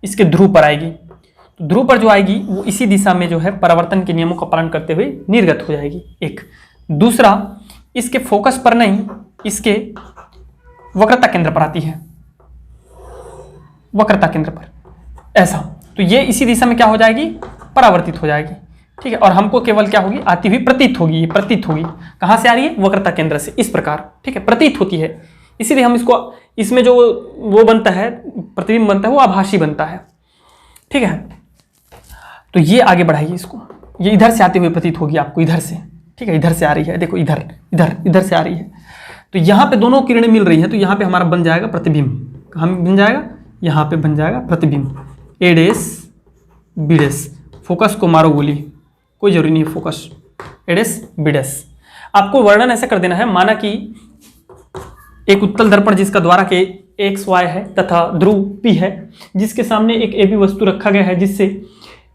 इसके ध्रुव पर आएगी। तो ध्रुव पर जो आएगी वो इसी दिशा में जो है परावर्तन के नियमों का पालन करते हुए निर्गत हो जाएगी। एक दूसरा, इसके फोकस पर नहीं, इसके वक्रता केंद्र पर आती है, वक्रता केंद्र पर ऐसा। तो ये इसी दिशा में क्या हो जाएगी, परावर्तित हो जाएगी। ठीक है, और हमको केवल क्या होगी, आती हुई प्रतीत होगी। ये प्रतीत होगी, कहां से आ रही है, वक्रता केंद्र से, इस प्रकार। ठीक है, प्रतीत होती है, इसीलिए हम इसको, इसमें जो वो बनता है, प्रतिबिंब बनता है, वो आभासी बनता है। ठीक है, तो ये आगे बढ़ाइए इसको, ये इधर से आते हुए प्रतीत होगी आपको, इधर से। ठीक है, इधर से आ रही है, देखो इधर इधर इधर से आ रही है, तो यहाँ पे दोनों किरणें मिल रही हैं, तो यहाँ पे हमारा बन जाएगा प्रतिबिंब। कहाँ बन जाएगा? यहाँ पे बन जाएगा प्रतिबिंब, ए डेस बी डेस। फोकस को मारो गोली, कोई जरूरी नहीं है फोकस, ए डेस बी डेस। आपको वर्णन ऐसा कर देना है, माना कि एक उत्तल दर्पण जिसका द्वारा के एक्स वाई है तथा ध्रुव पी है, जिसके सामने एक ए बी वस्तु रखा गया है, जिससे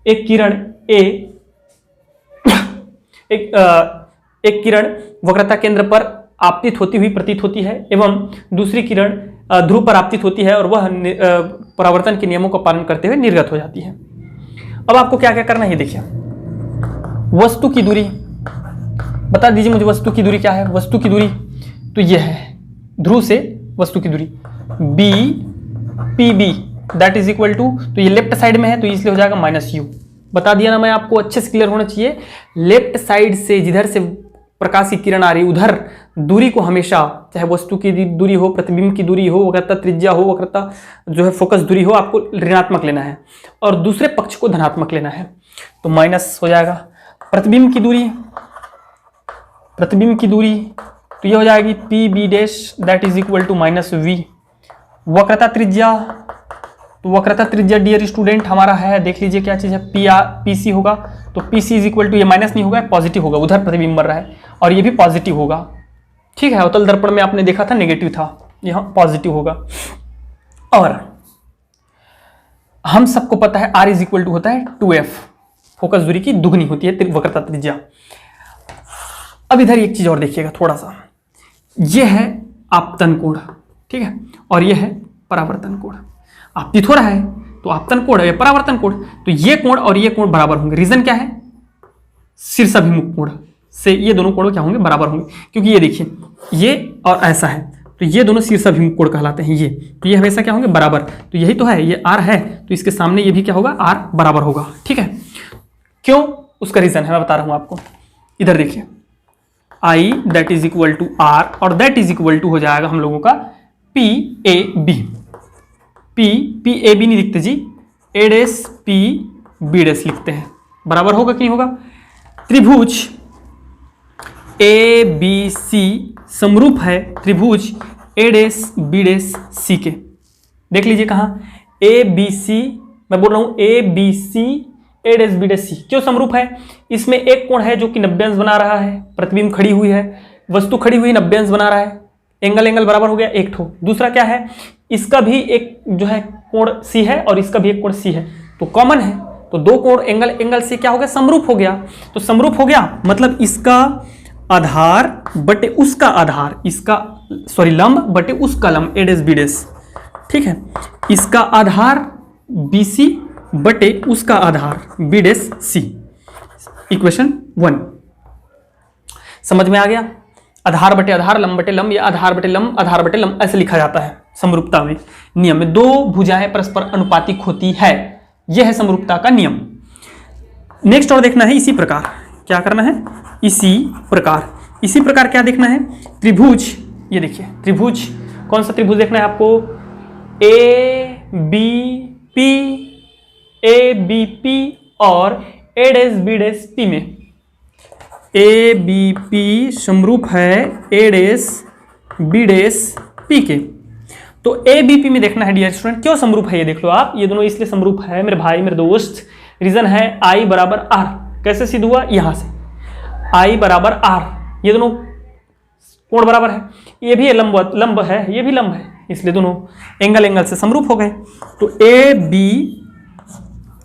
एक किरण एक किरण वक्रता केंद्र पर आपतित होती हुई प्रतीत होती है एवं दूसरी किरण ध्रुव पर आपतित होती है और वह परावर्तन के नियमों का पालन करते हुए निर्गत हो जाती है। अब आपको क्या क्या करना है, देखिए वस्तु की दूरी बता दीजिए मुझे, वस्तु की दूरी क्या है? वस्तु की दूरी तो यह है ध्रुव से वस्तु की दूरी B P B that is equal to, तो ये लेफ्ट साइड में है तो इसलिए हो जाएगा माइनस यू। बता दिया ना मैं आपको, अच्छे से क्लियर होना चाहिए। लेफ्ट साइड से जिधर से प्रकाश की किरण आ रही उधर दूरी को हमेशा, चाहे वस्तु की दूरी हो, प्रतिबिंब की दूरी हो, वक्रता त्रिज्या हो, वक्रता जो है फोकस दूरी हो, आपको ऋणात्मक लेना है और दूसरे पक्ष को धनात्मक लेना है, तो माइनस हो जाएगा। प्रतिबिंब की दूरी, प्रतिबिंब की दूरी तो ये हो जाएगी P B dash that is equal to minus V. वक्रता त्रिज्या, तो वक्रता त्रिज्या डियर स्टूडेंट हमारा है, देख लीजिए क्या चीज़ है, पी आर पी सी होगा, तो P C is equal to, ये माइनस नहीं होगा पॉजिटिव होगा, उधर प्रतिबिंब बन रहा है और ये भी पॉजिटिव होगा। ठीक है, अवतल दर्पण में आपने देखा था नेगेटिव था, यहाँ पॉजिटिव होगा। और हम सबको पता है आर इज इक्वल टू होता है 2f, फोकस दूरी की दुगनी होती है वक्रता त्रिज्या। अब इधर एक चीज और देखिएगा थोड़ा सा, ये है आपतन कोण, ठीक है, और ये है परावर्तन कोण। आपतित हो रहा है तो आपतन कोण है, परावर्तन कोण, तो ये कोण और ये कोण बराबर होंगे। रीजन क्या है? शीर्षाभिमुख कोण से ये दोनों कोण क्या होंगे? बराबर होंगे, क्योंकि ये देखिए ये और ऐसा है तो ये दोनों शीर्षाभिमुख कोण कहलाते हैं। ये तो ये हमेशा क्या होंगे? बराबर। तो यही तो है, ये आर है तो इसके सामने ये भी क्या होगा? आर बराबर होगा। ठीक है, क्यों? उसका रीजन है, मैं बता रहा हूं आपको। इधर देखिए i that is equal to r और दैट इज इक्वल टू हो जाएगा हम लोगों का P A B. P A B नहीं लिखते जी, ए डेस पी बी डेस लिखते हैं। बराबर होगा कि नहीं होगा? त्रिभुज ए बी सी समरूप है त्रिभुज ए डेस बी डेस सी के। देख लीजिए कहाँ ए बी सी, मैं बोल रहा हूं ए बी सी ए डेस बी डेस सी क्यों समरूप है? इसमें एक कोण है जो कि 90 अंश बना रहा है, प्रतिबिंब खड़ी हुई है, वस्तु खड़ी हुई 90 अंश बना रहा है, एंगल बराबर हो गया एक ठो। दूसरा क्या है? इसका भी एक जो है कोण सी है और इसका भी एक कोण सी है, तो कॉमन है, तो दो कोण एंगल से क्या हो गया? समरूप हो गया। तो समरूप हो गया मतलब इसका आधार बटे उसका आधार, इसका सॉरी लंब बटे उसका लंब ए डेस बी डेस। ठीक है, इसका आधार बी सी बटे उसका आधार बी डेस सी। इक्वेशन 1 समझ में आ गया? आधार बटे आधार, लंब बटे लंब, या आधार बटे लंब, आधार बटे लंब, ऐसे लिखा जाता है समरूपता में। नियम में दो भुजाएं परस्पर अनुपातिक होती है, यह है समरूपता का नियम। नेक्स्ट और देखना है इसी प्रकार, क्या करना है? इसी प्रकार क्या देखना है? त्रिभुज, ये देखिए त्रिभुज, कौन सा त्रिभुज देखना है आपको? ए बी पी और ए डेस बी डेस पी में। ए बी पी समरूप है ए डेस बी डेस पी के। तो ए बी पी में देखना है डियर स्टूडेंट, क्यों समरूप है ये देख लो आप। ये दोनों इसलिए समरूप है मेरे भाई मेरे दोस्त, रीजन है आई बराबर आर। कैसे सिद्ध हुआ? यहां से आई बराबर आर, ये दोनों कोण बराबर है, ये भी लंब है, ये भी लंब है, इसलिए दोनों एंगल से समरूप हो गए। तो ए बी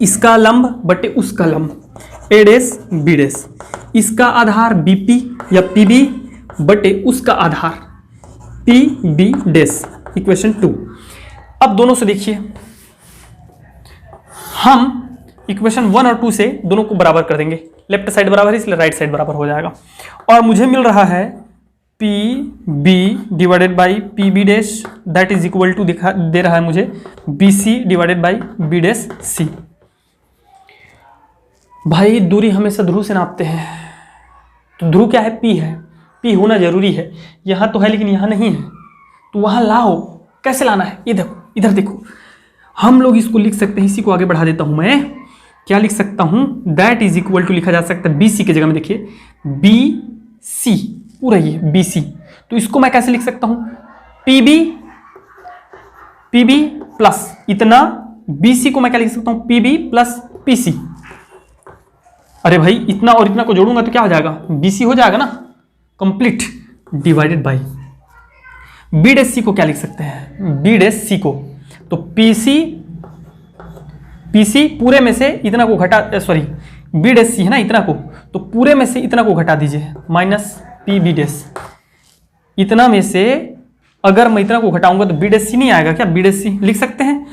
इसका लंब बटे उसका लंब ए डेस बी डेस, इसका आधार बीपी या पीबी बटे उसका आधार पी बी डेस। इक्वेशन 2। अब दोनों से देखिए, हम इक्वेशन 1 और 2 से दोनों को बराबर कर देंगे। लेफ्ट साइड बराबर है इसलिए राइट साइड बराबर हो जाएगा, और मुझे मिल रहा है P B divided by P B dash that is equal to दे रहा है मुझे B C divided by B dash C. भाई दूरी हमेशा ध्रुव से नापते हैं, तो ध्रुव क्या है? पी है, पी होना जरूरी है। यहाँ तो है लेकिन यहाँ नहीं है, तो वहां लाओ। कैसे लाना है ये देखो, इधर देखो, हम लोग इसको लिख सकते हैं, इसी को आगे बढ़ा देता हूं मैं, क्या लिख सकता हूं, दैट इज इक्वल टू लिखा जा सकता है BC की जगह में, देखिए BC पूरा ये BC, तो इसको मैं कैसे लिख सकता हूं, PB प्लस इतना, BC को मैं क्या लिख सकता हूं, PB प्लस PC। अरे भाई इतना और इतना को जोड़ूंगा तो क्या हो जाएगा, BC हो जाएगा ना कंप्लीट, डिवाइडेड बाई B' को क्या लिख सकते हैं, B' को, तो PC पूरे में से इतना को घटा, सॉरी B' है ना इतना को, तो पूरे में से इतना को घटा दीजिए, माइनस PB', इतना में से अगर मैं इतना को घटाऊंगा तो B' नहीं आएगा क्या, B' लिख सकते हैं।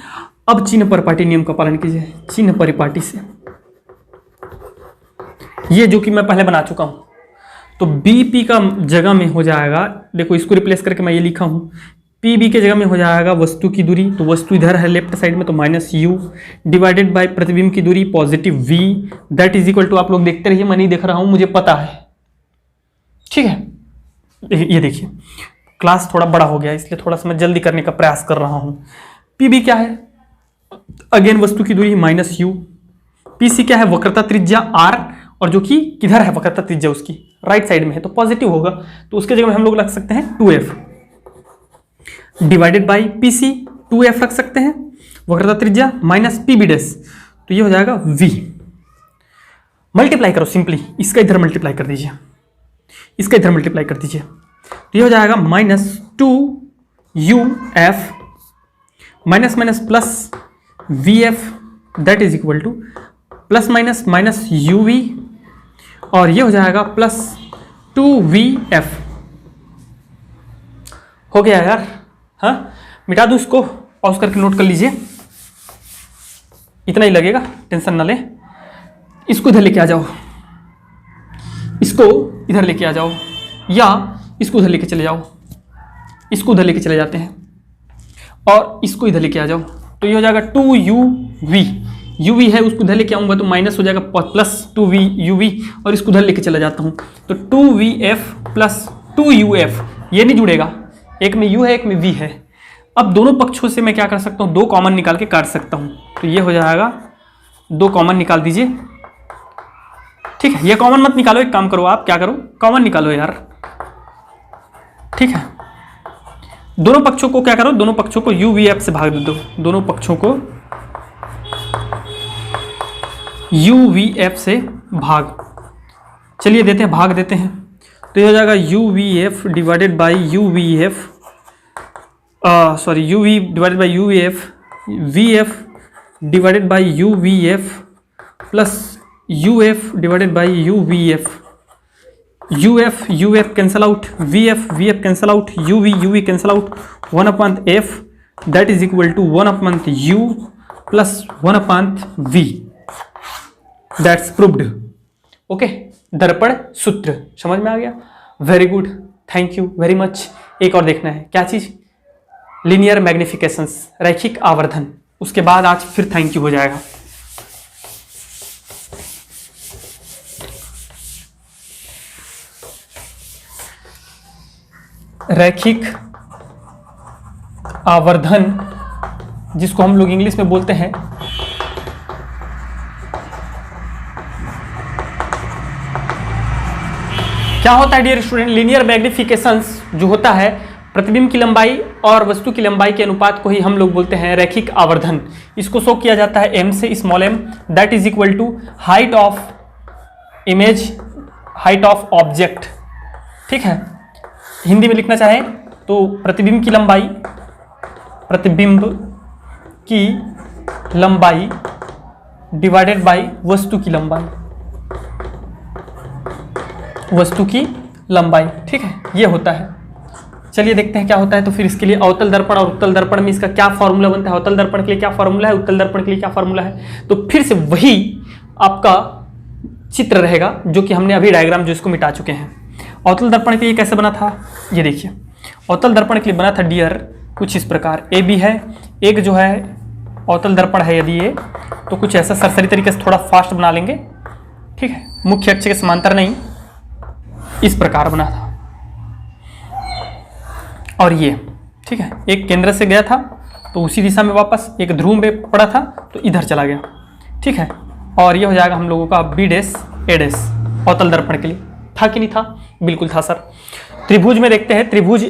अब चिन्ह परिपाटी नियम का पालन कीजिए, चिन्ह परिपाटी से, ये जो कि मैं पहले बना चुका हूं, तो BP का जगह में हो जाएगा, देखो इसको रिप्लेस करके मैं ये लिखा हूं, PB के जगह में हो जाएगा वस्तु की दूरी, तो वस्तु इधर है लेफ्ट साइड में, तो माइनस U डिवाइडेड बाय प्रतिबिंब की दूरी positive V, that is equal to, आप लोग देखते रहिए, मैं नहीं देख रहा हूं, मुझे पता है, ठीक है। ये देखिए क्लास थोड़ा बड़ा हो गया इसलिए थोड़ा सा मैं जल्दी करने का प्रयास कर रहा हूं। PB क्या है, अगेन वस्तु की दूरी माइनस U, PC क्या है, वक्रता त्रिज्या R, और जो कि किधर है वक्रता त्रिज्या उसकी राइट साइड में है, तो पॉजिटिव होगा, तो उसके जगह में हम लोग रख सकते हैं 2F divided by PC, 2F रख सकते हैं, वक्रता त्रिज्या माइनस PB', तो ये हो जाएगा V। मल्टीप्लाई करो सिंपली, इसका इधर मल्टीप्लाई कर दीजिए, इसका इधर मल्टीप्लाई कर दीजिए, तो ये हो जाएगा minus 2UF minus minus plus VF, that is equal two plus minus minus UV, और ये हो जाएगा प्लस 2VF। हो गया यार, हाँ मिटा दूं इसको, पॉज करके नोट कर लीजिए, इतना ही लगेगा, टेंशन ना ले। इसको इधर लेके आ जाओ, इसको इधर लेके आ जाओ, या इसको उधर लेके चले जाओ, इसको उधर लेके चले जाते हैं, और इसको इधर लेके आ जाओ, तो ये हो जाएगा 2UV, UV है उसको इधर लेके आऊंगा तो माइनस हो जाएगा प्लस 2VUV, और इसको उधर लेके चला जाता हूं तो 2VF प्लस 2UF, ये नहीं जुड़ेगा, एक में U है एक में V है। अब दोनों पक्षों से मैं क्या कर सकता हूं, 2 कॉमन निकाल के काट सकता हूं, तो ये हो जाएगा 2 कॉमन निकाल दीजिए, ठीक है। ये कॉमन मत निकालो, एक काम करो आप, क्या करो, कॉमन निकालो यार, ठीक है। दोनों पक्षों को क्या करो, दोनों पक्षों को UVF से भाग दे दो, दोनों पक्षों को UVF से भाग, चलिए देते हैं, भाग देते हैं, तो ये हो जाएगा UVF divided by UVF, sorry UV divided by UVF, VF divided by UVF plus UF divided by UVF, UF cancel out, VF cancel out, UV cancel out, 1/F that is equal to 1/U plus 1/V, that's proved. Okay, दर्पण सूत्र समझ में आ गया, very good, thank you very much. एक और देखना है, क्या चीज, लीनियर मैग्निफिकेशंस, रैखिक आवर्धन, उसके बाद आज फिर थैंक यू हो जाएगा। रैखिक आवर्धन जिसको हम लोग इंग्लिश में बोलते हैं क्या होता है डियर स्टूडेंट, लीनियर मैग्निफिकेशंस जो होता है प्रतिबिंब की लंबाई और वस्तु की लंबाई के अनुपात को ही हम लोग बोलते हैं रैखिक आवर्धन। इसको शो किया जाता है m से, small m, that is equal to height of image, height of object, ठीक है। हिंदी में लिखना चाहे तो प्रतिबिंब की लंबाई, प्रतिबिंब की लंबाई डिवाइडेड बाय वस्तु की लंबाई, वस्तु की लंबाई, ठीक है, ये होता है। चलिए देखते हैं क्या होता है। तो फिर इसके लिए अवतल दर्पण और उत्तल दर्पण में इसका क्या फॉर्मूला बनता है, अवतल दर्पण के लिए क्या फॉर्मूला है, उत्तल दर्पण के लिए क्या फॉर्मूला है। तो फिर से वही आपका चित्र रहेगा जो कि हमने अभी डायग्राम जो इसको मिटा चुके हैं। अवतल दर्पण के लिए कैसे बना था, ये देखिए, अवतल दर्पण के लिए बना था डियर कुछ इस प्रकार, ए बी है, एक जो है अवतल दर्पण है यदि ये, तो कुछ ऐसा सरसरी तरीके से थोड़ा फास्ट बना लेंगे, ठीक है, मुख्य अक्ष के समांतर नहीं, इस प्रकार बना था। और ये ठीक है, एक केंद्र से गया था तो उसी दिशा में वापस, एक ध्रुव में पड़ा था तो इधर चला गया। ठीक है, और ये हो जाएगा हम लोगों का बी डैश ए डैश अवतल दर्पण के लिए। था कि नहीं था? बिल्कुल था सर। त्रिभुज में देखते हैं, त्रिभुज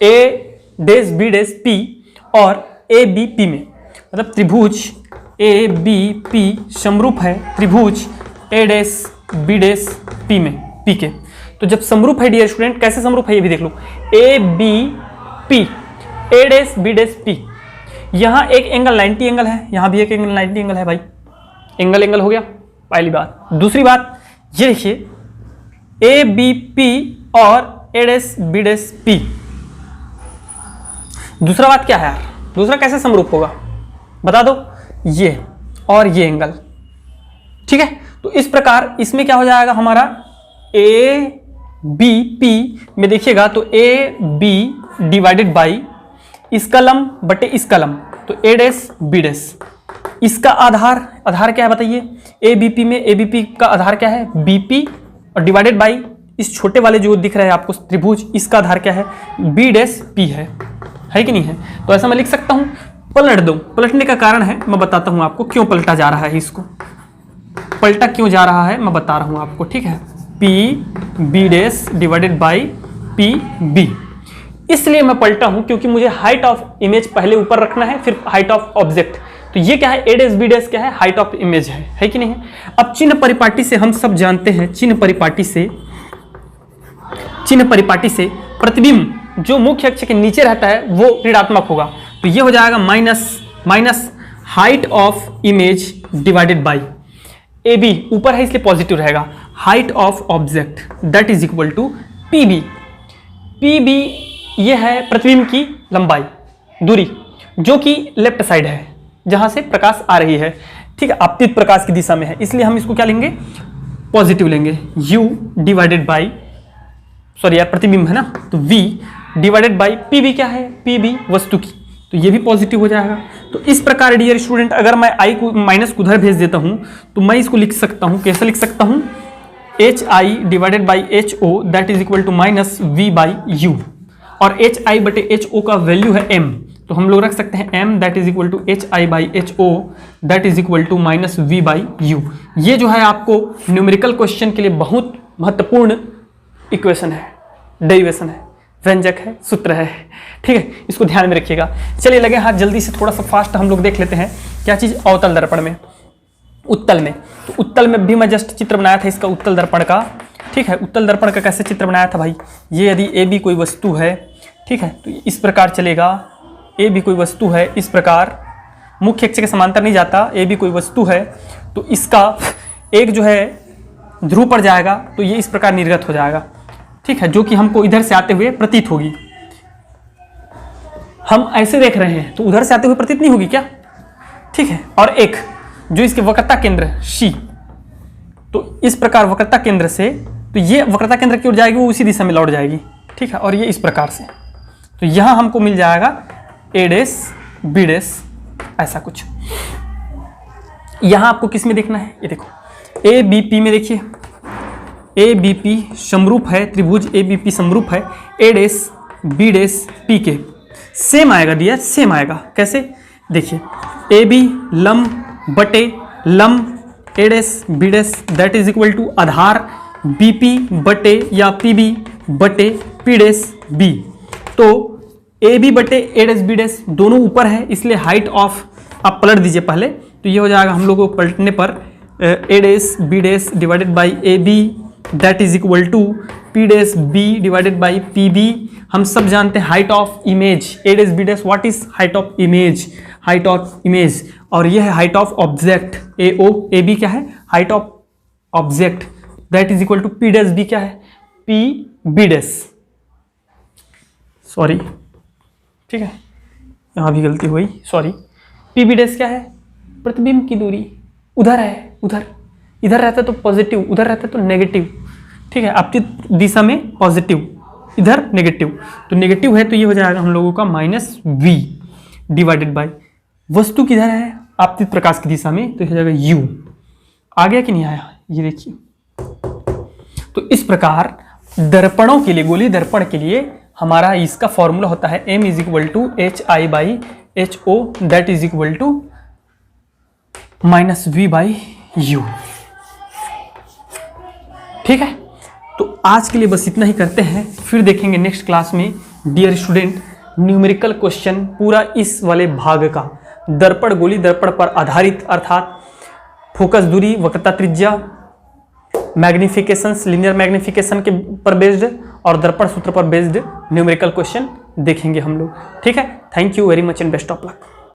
ए डैश बी डैश पी और ए बी पी में, मतलब त्रिभुज ए बी पी समरूप है त्रिभुज ए डैश बी डैश पी में, पी के। तो जब समरूप है डियर स्टूडेंट, कैसे समरूप है ये भी देख लो, A B P, A dash B dash P, यहाँ एक एंगल 90 एंगल है, यहाँ भी एक एंगल 90 एंगल है भाई, एंगल एंगल हो गया पहली बात। दूसरी बात ये देखिए, ए बी पी और ए डैश बी डैश पी, दूसरा बात क्या है यार, दूसरा कैसे समरूप होगा बता दो, ये और ये एंगल। ठीक है, तो इस प्रकार इसमें क्या हो जाएगा हमारा, ए बी पी में देखिएगा तो ए बी डिवाइडेड बाई इसका लंब बटे इसका लंब, तो ए डैश बी डैश, इसका आधार, आधार क्या है बताइए, ए बी पी में ए बी पी का आधार क्या है बी पी, और डिवाइडेड बाई इस छोटे वाले जो दिख रहा है आपको त्रिभुज, इसका आधार क्या है बी डैश पी है कि नहीं है? तो ऐसा मैं लिख सकता हूं, पलट दो। पलटने का कारण है मैं बताता हूं आपको क्यों पलटा जा रहा है, इसको पलटा क्यों जा रहा है मैं बता रहा हूं आपको। ठीक है, P B dash divided by P B, इसलिए मैं पलटा हूं क्योंकि मुझे हाइट ऑफ इमेज पहले ऊपर रखना है, फिर हाइट ऑफ ऑब्जेक्ट। तो ये क्या है, ए डैश बी डैश क्या है, हाइट ऑफ इमेज है कि नहीं है? अब चिन्ह परिपाटी से हम सब जानते हैं, चिन्ह परिपाटी से प्रतिबिंब जो मुख्य अक्ष के नीचे रहता है वो ऋणात्मक होगा, तो ये हो जाएगा minus height of image divided by A B, ऊपर है इसलिए पॉजिटिव रहेगा, height of object that is equal to P B. P B ये है प्रतिबिंब की लंबाई, दूरी, जो कि लेफ्ट साइड है जहां से प्रकाश आ रही है। ठीक है, आपतित प्रकाश की दिशा में है, इसलिए हम इसको क्या लेंगे, पॉजिटिव लेंगे, u डिवाइडेड बाई, सॉरी यार प्रतिबिंब है ना, तो v divided by P B क्या है, पी बी वस्तु की, तो ये भी पॉजिटिव हो जाएगा। तो इस प्रकार डियर स्टूडेंट अगर मैं i को माइनस को उधर भेज देता हूं तो मैं इसको लिख सकता हूं, कैसे लिख सकता हूं, H I divided by H O that is equal to minus V by U, और एच आई बटे एच ओ का वैल्यू है m, तो हम लोग रख सकते हैं m that is equal to H I by H O that is equal to minus V by U. ये जो है आपको न्यूमेरिकल क्वेश्चन के लिए बहुत महत्वपूर्ण इक्वेशन है, डेरिवेशन है, व्यंजक है, सूत्र है। ठीक है, इसको ध्यान में रखिएगा। चलिए लगे हाथ जल्दी से, थोड़ा सा फास्ट हम लोग देख लेते हैं क्या चीज़, अवतल दर्पण में, उत्तल में। तो उत्तल में भी मैं जस्ट चित्र बनाया था इसका, उत्तल दर्पण का। ठीक है, उत्तल दर्पण का कैसे चित्र बनाया था भाई, ये यदि ए बी कोई वस्तु है, ठीक है, तो इस प्रकार चलेगा, ए बी कोई वस्तु है, इस प्रकार मुख्य अक्ष के समांतर नहीं जाता, ए बी कोई वस्तु है तो इसका एक जो है ध्रुव पर जाएगा तो ये इस प्रकार निर्गत हो जाएगा। ठीक है, जो कि हमको इधर से आते हुए प्रतीत होगी। हम ऐसे देख रहे हैं तो उधर से आते हुए प्रतीत नहीं होगी क्या? ठीक है, और एक जो इसके वक्रता केंद्र शी, तो इस प्रकार वक्रता केंद्र से, तो ये वक्रता केंद्र की ओर जाएगी, वो उसी दिशा में लौट जाएगी। ठीक है, और ये इस प्रकार से, तो यहां हमको मिल जाएगा ए डैश बी डैश, ऐसा कुछ। यहां आपको किस में देखना है, ये देखो ए बी पी में, देखिए ए बी पी समरूप है, त्रिभुज ए बी पी समरूप है A dash B dash P के, सेम आएगा डियर, सेम आएगा। कैसे देखिए, ए बी लंब बटे लंब A dash B dash that is equal to आधार बी पी बटे या पी बी बटे पी डैश बी। तो ए बी बटे ए डैश बी डैश दोनों ऊपर है, इसलिए हाइट ऑफ, आप पलट दीजिए पहले, तो ये हो जाएगा हम लोग को पलटने पर A dash B dash divided by A B that is equal to P dash B divided by P B. हम सब जानते हैं height of image, A dash B dash what is height of image, height of image, और ये है height of object, A O A B क्या है, height of object that is equal to P dash B क्या है, P B dash, sorry ठीक है यहाँ भी गलती हुई, सॉरी, पी बी डैश क्या है, प्रतिबिंब की दूरी, उधर है, उधर, इधर रहता है तो पॉजिटिव, उधर रहता है तो नेगेटिव। ठीक है, आपतित दिशा में पॉजिटिव, इधर नेगेटिव, तो नेगेटिव है तो ये हो जाएगा हम लोगों का माइनस वी डिवाइडेड बाई, वस्तु किधर है, आपतित प्रकाश की दिशा में, तो ये हो जाएगा यू। आ गया कि नहीं आया, ये देखिए। तो इस प्रकार दर्पणों के लिए, गोलीय दर्पण के लिए हमारा इसका फॉर्मूला होता है m is equal to HI/HO that is equal to -V/U। ठीक है, तो आज के लिए बस इतना ही करते हैं, फिर देखेंगे नेक्स्ट क्लास में डियर स्टूडेंट न्यूमेरिकल क्वेश्चन पूरा इस वाले भाग का, दर्पण गोली दर्पण पर आधारित अर्थात फोकस दूरी, वक्रता त्रिज्या, मैग्निफिकेशंस, लीनियर मैग्निफिकेशन के पर बेस्ड और दर्पण सूत्र पर बेस्ड न्यूमेरिकल क्वेश्चन देखेंगे हम लोग। ठीक है, thank you very much and best of luck.